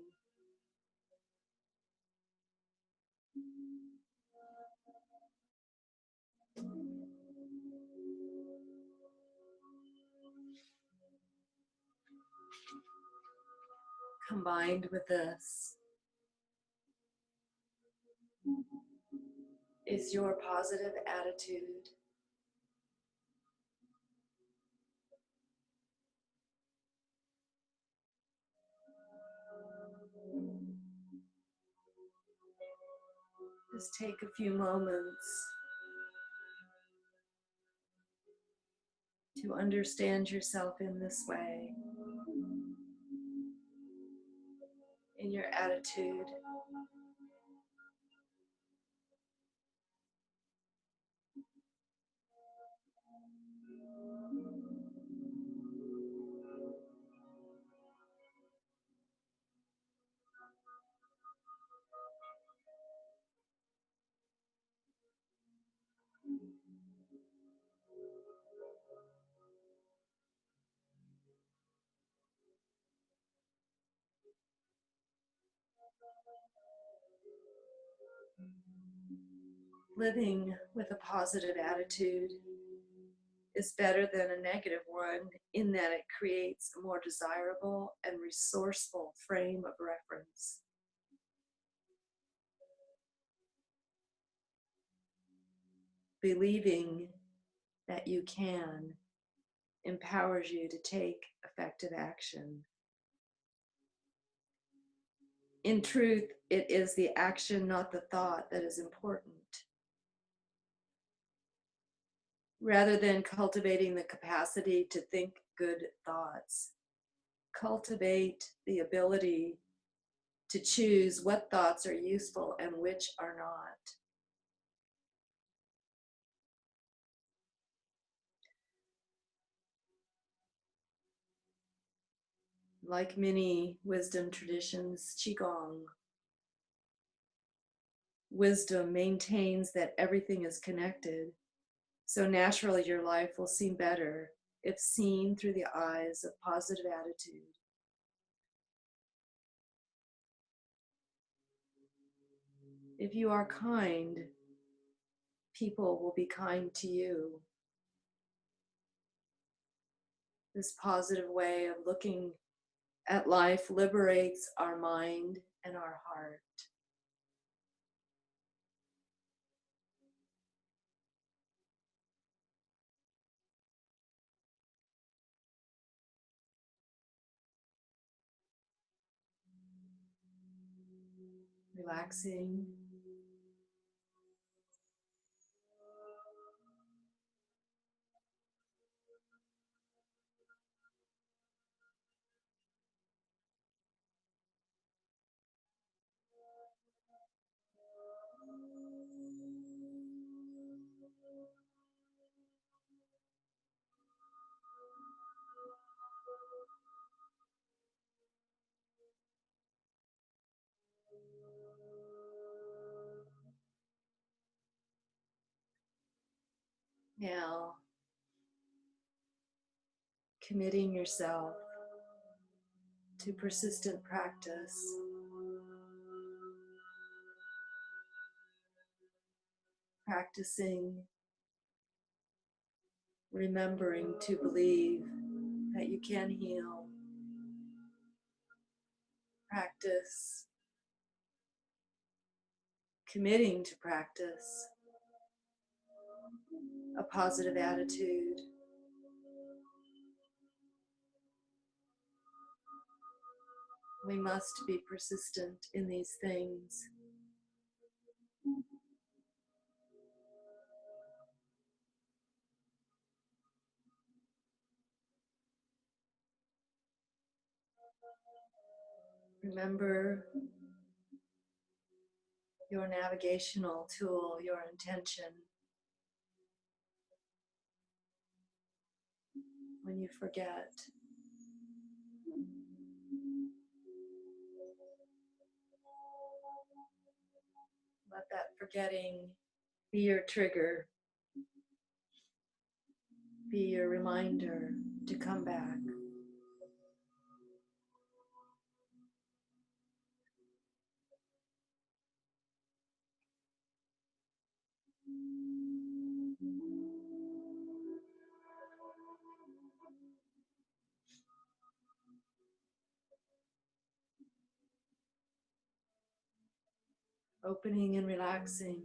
[SPEAKER 2] Combined with this is your positive attitude. Just take a few moments to understand yourself in this way, in your attitude. Living with a positive attitude is better than a negative one in that it creates a more desirable and resourceful frame of reference. Believing that you can empowers you to take effective action. In truth, it is the action, not the thought, that is important. Rather than cultivating the capacity to think good thoughts, cultivate the ability to choose what thoughts are useful and which are not. Like many wisdom traditions, Qigong, wisdom maintains that everything is connected, so naturally your life will seem better if seen through the eyes of positive attitude. If you are kind, people will be kind to you. This positive way of looking at life liberates our mind and our heart. Relaxing. Now, committing yourself to persistent practice, practicing, remembering to believe that you can heal, practice, committing to practice, a positive attitude. We must be persistent in these things. Remember your navigational tool, your intention. When you forget, let that forgetting be your trigger, be your reminder to come back. Opening and relaxing.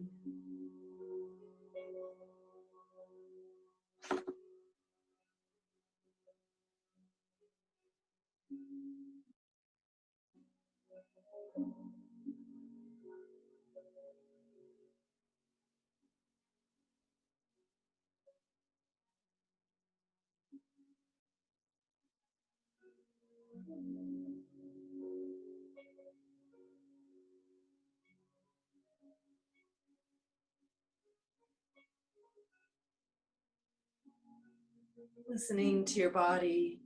[SPEAKER 2] Listening to your body,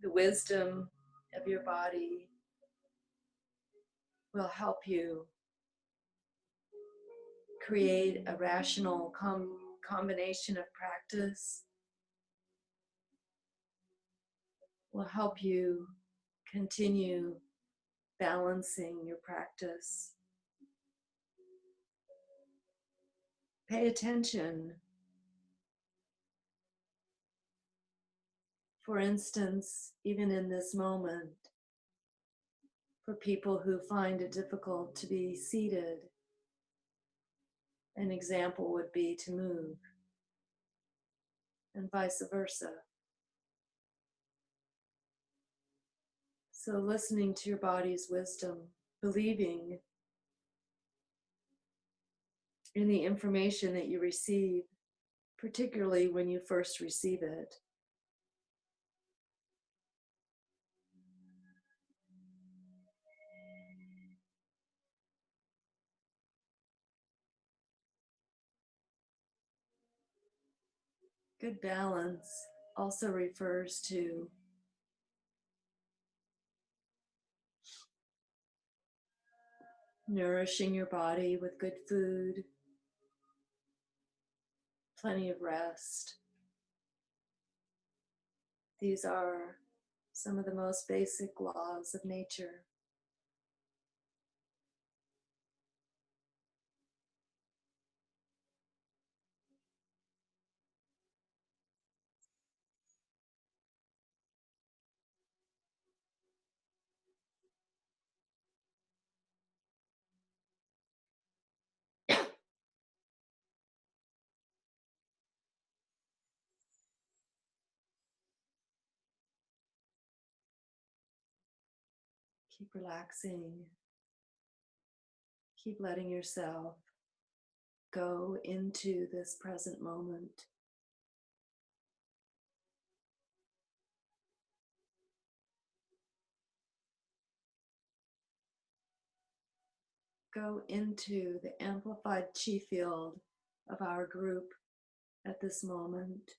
[SPEAKER 2] the wisdom of your body will help you create a rational combination of practice, will help you continue balancing your practice. Pay attention. For instance, even in this moment, for people who find it difficult to be seated, an example would be to move, and vice versa. So listening to your body's wisdom, believing in the information that you receive, particularly when you first receive it. Good balance also refers to nourishing your body with good food, plenty of rest. These are some of the most basic laws of nature. Keep relaxing. Keep letting yourself go into this present moment. Go into the amplified chi field of our group at this moment,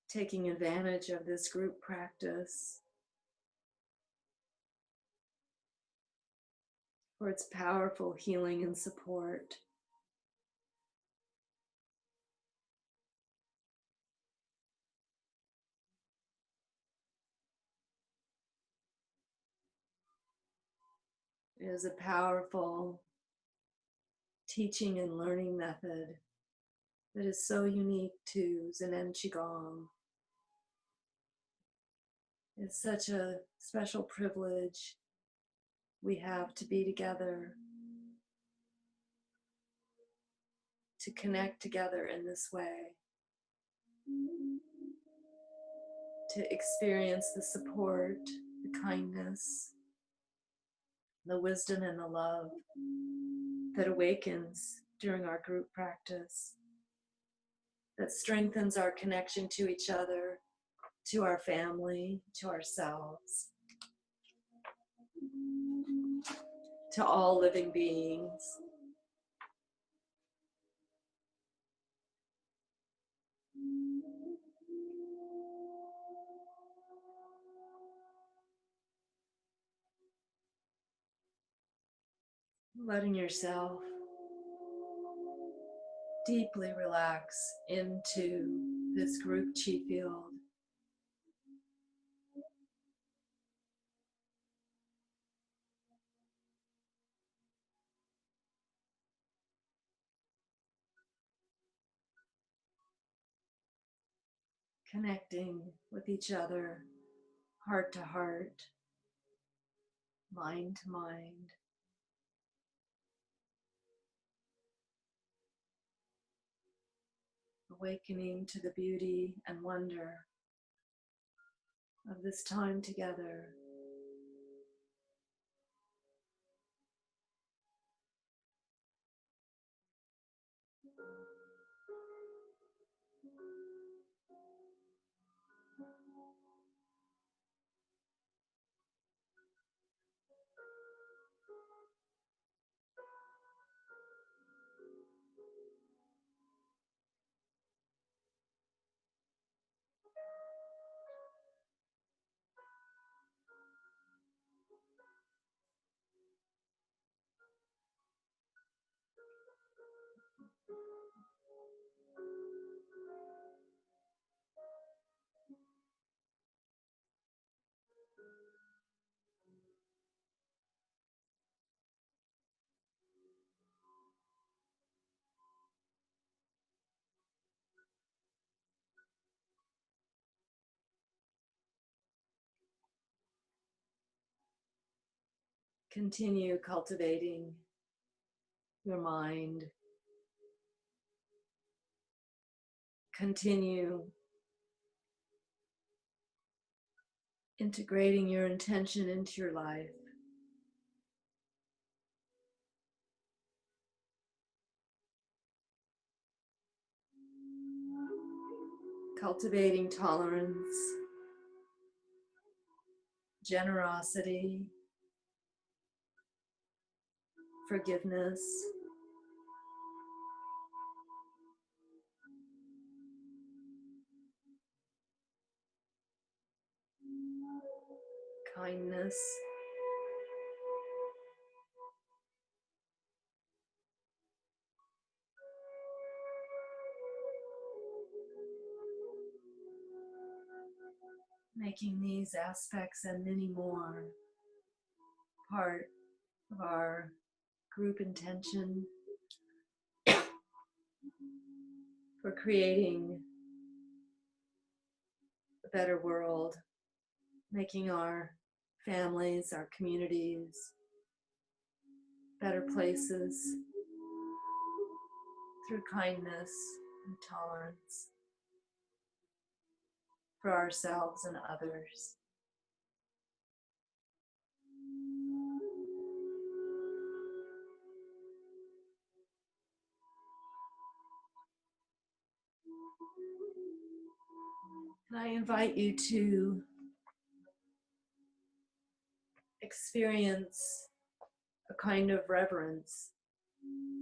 [SPEAKER 2] taking advantage of this group practice for its powerful healing and support. It is a powerful teaching and learning method that is so unique to Zen and Qigong. It's such a special privilege we have to be together, to connect together in this way, to experience the support, the kindness, the wisdom, and the love that awakens during our group practice, that strengthens our connection to each other, to our family, to ourselves, to all living beings. Letting yourself deeply relax into this group chi field. Connecting with each other, heart to heart, mind to mind. Awakening to the beauty and wonder of this time together. Continue cultivating your mind. Continue integrating your intention into your life. Cultivating tolerance, generosity, forgiveness, kindness, making these aspects and many more part of our group intention for creating a better world, making our families, our communities, better places through kindness and tolerance. for ourselves and others. And I invite you to experience a kind of reverence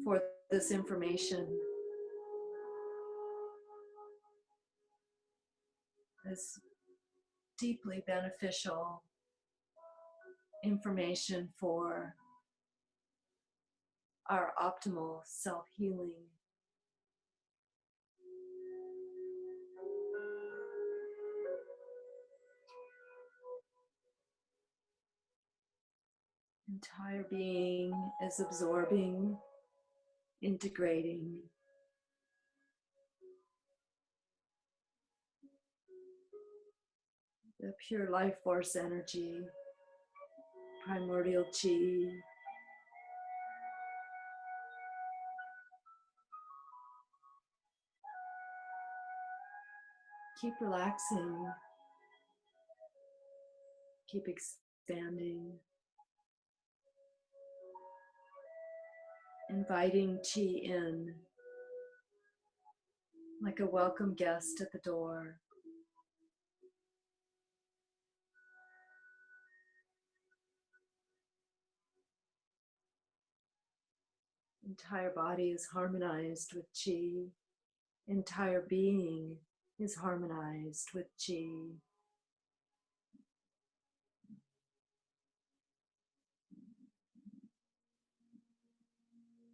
[SPEAKER 2] for this information, this deeply beneficial information for our optimal self-healing. Entire being is absorbing, integrating. The pure life force energy, primordial chi. Keep relaxing. Keep expanding. Inviting chi in like a welcome guest at the door. Entire body is harmonized with chi. Entire being is harmonized with chi.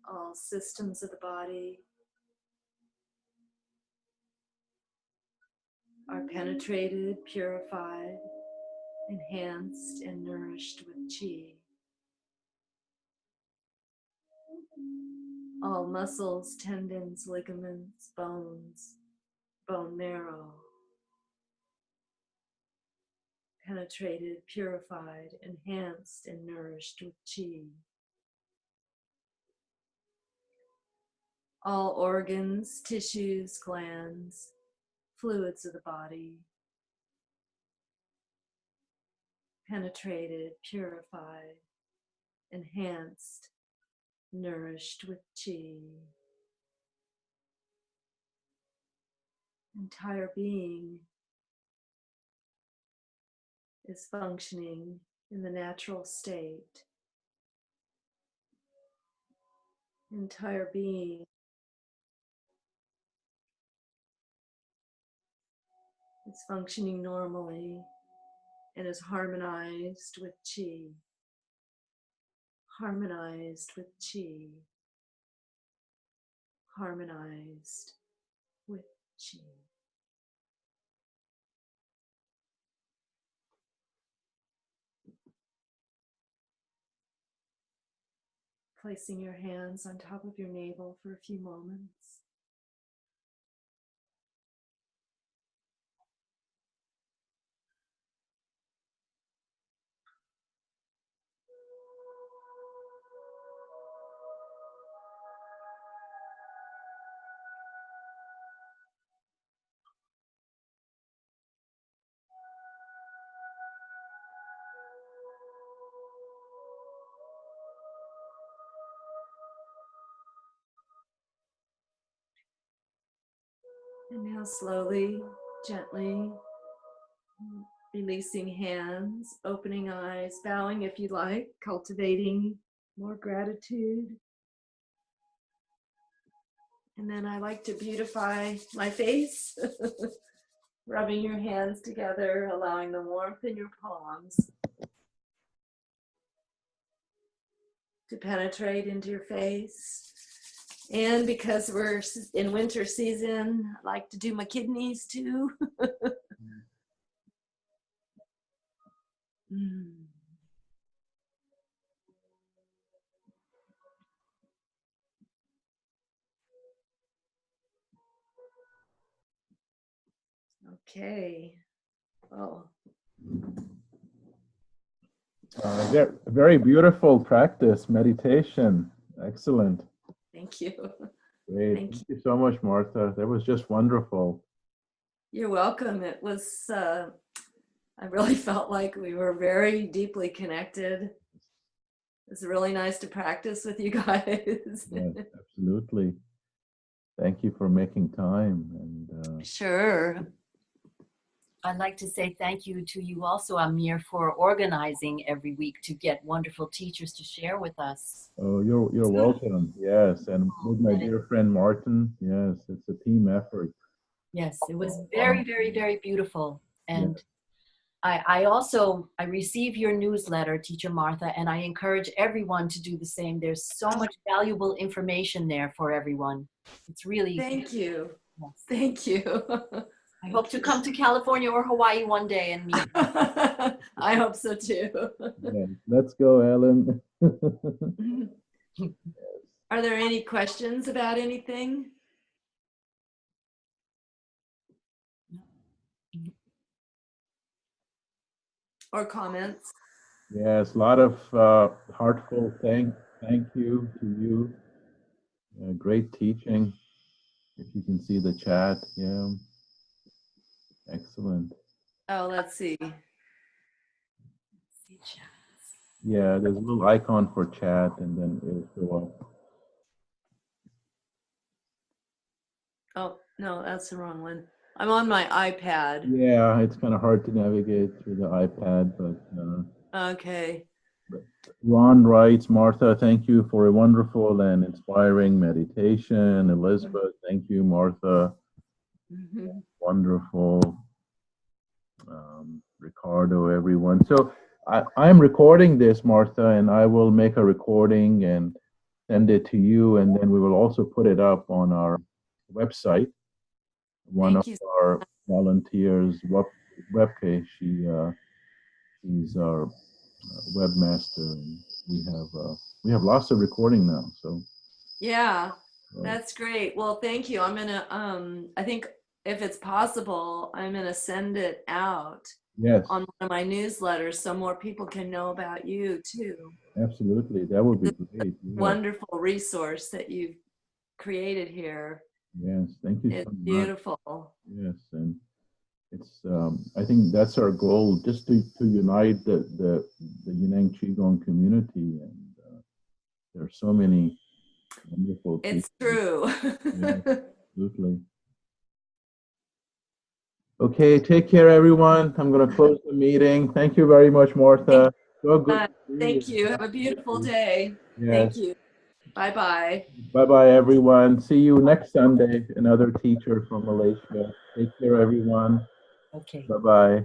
[SPEAKER 2] All systems of the body are penetrated, purified, enhanced, and nourished with chi. All muscles, tendons, ligaments, bones, bone marrow, penetrated, purified, enhanced, and nourished with chi. All organs, tissues, glands, fluids of the body, penetrated, purified, enhanced, nourished with chi. Entire being is functioning in the natural state. Entire being is functioning normally and is harmonized with chi. Harmonized with chi. Harmonized with chi. Placing your hands on top of your navel for a few moments. And now slowly, gently, releasing hands, opening eyes, bowing if you like, cultivating more gratitude. And then I like to beautify my face, rubbing your hands together, allowing the warmth in your palms to penetrate into your face. And because we're in winter season, I like to do my kidneys too. Okay. Oh.
[SPEAKER 1] Very beautiful practice, meditation. Excellent.
[SPEAKER 2] Thank you.
[SPEAKER 1] Great. Thank you so much, Martha. That was just wonderful.
[SPEAKER 2] You're welcome. It was, I really felt like we were very deeply connected. It's really nice to practice with you guys.
[SPEAKER 1] Yes, absolutely. Thank you for making time. And
[SPEAKER 2] Sure.
[SPEAKER 4] I'd like to say thank you to you also, Amir, for organizing every week to get wonderful teachers to share with us.
[SPEAKER 1] oh, you're welcome. Yes, and with my dear friend Martin. Yes, it's a team effort.
[SPEAKER 4] Yes, it was very, very, very beautiful. And I receive your newsletter, Teacher Martha, and I encourage everyone to do the same. There's so much valuable information there for everyone. It's really.
[SPEAKER 2] Thank you.
[SPEAKER 4] Yes.
[SPEAKER 2] Thank you.
[SPEAKER 4] I hope to come to California or Hawaii one day and meet.
[SPEAKER 2] I hope so too.
[SPEAKER 1] Yeah, let's go, Ellen.
[SPEAKER 2] Are there any questions about anything? Or comments?
[SPEAKER 1] Yes, a lot of heartfelt thank you to you. Great teaching. If you can see the chat, yeah, excellent.
[SPEAKER 2] Oh, let's see.
[SPEAKER 1] Yeah, there's a little icon for chat, and then it'll show up.
[SPEAKER 2] Oh, no, that's the wrong one. I'm on my iPad.
[SPEAKER 1] Yeah, it's kind of hard to navigate through the iPad, but
[SPEAKER 2] Okay.
[SPEAKER 1] Ron writes, Martha, thank you for a wonderful and inspiring meditation. Elizabeth, thank you, Martha. Wonderful. Ricardo, everyone. So I'm recording this, Martha, and I will make a recording and send it to you, and then we will also put it up on our website. One of our volunteers, Webke, she's our webmaster, and we have lots of recording now. So
[SPEAKER 2] yeah, that's great. Well, thank you. I'm gonna I think if it's possible, I'm gonna send it out.
[SPEAKER 1] Yes,
[SPEAKER 2] on one of my newsletters so more people can know about you too.
[SPEAKER 1] absolutely, that would be great. Yeah.
[SPEAKER 2] Wonderful resource that you've created here.
[SPEAKER 1] Yes, thank you
[SPEAKER 2] It's
[SPEAKER 1] so much.
[SPEAKER 2] beautiful.
[SPEAKER 1] Yes, and it's I think that's our goal, just to unite the Yunnan Qigong community, and there are so many wonderful people.
[SPEAKER 2] It's true.
[SPEAKER 1] Yes, absolutely. Okay, take care, everyone. I'm going to close the meeting. Thank you very much, Martha. So good.
[SPEAKER 2] Thank you. Have a beautiful day.
[SPEAKER 1] Yes.
[SPEAKER 2] Thank you. Bye-bye.
[SPEAKER 1] Bye-bye, everyone. See you next Sunday. Another teacher from Malaysia. Take care, everyone.
[SPEAKER 4] Okay.
[SPEAKER 1] Bye-bye.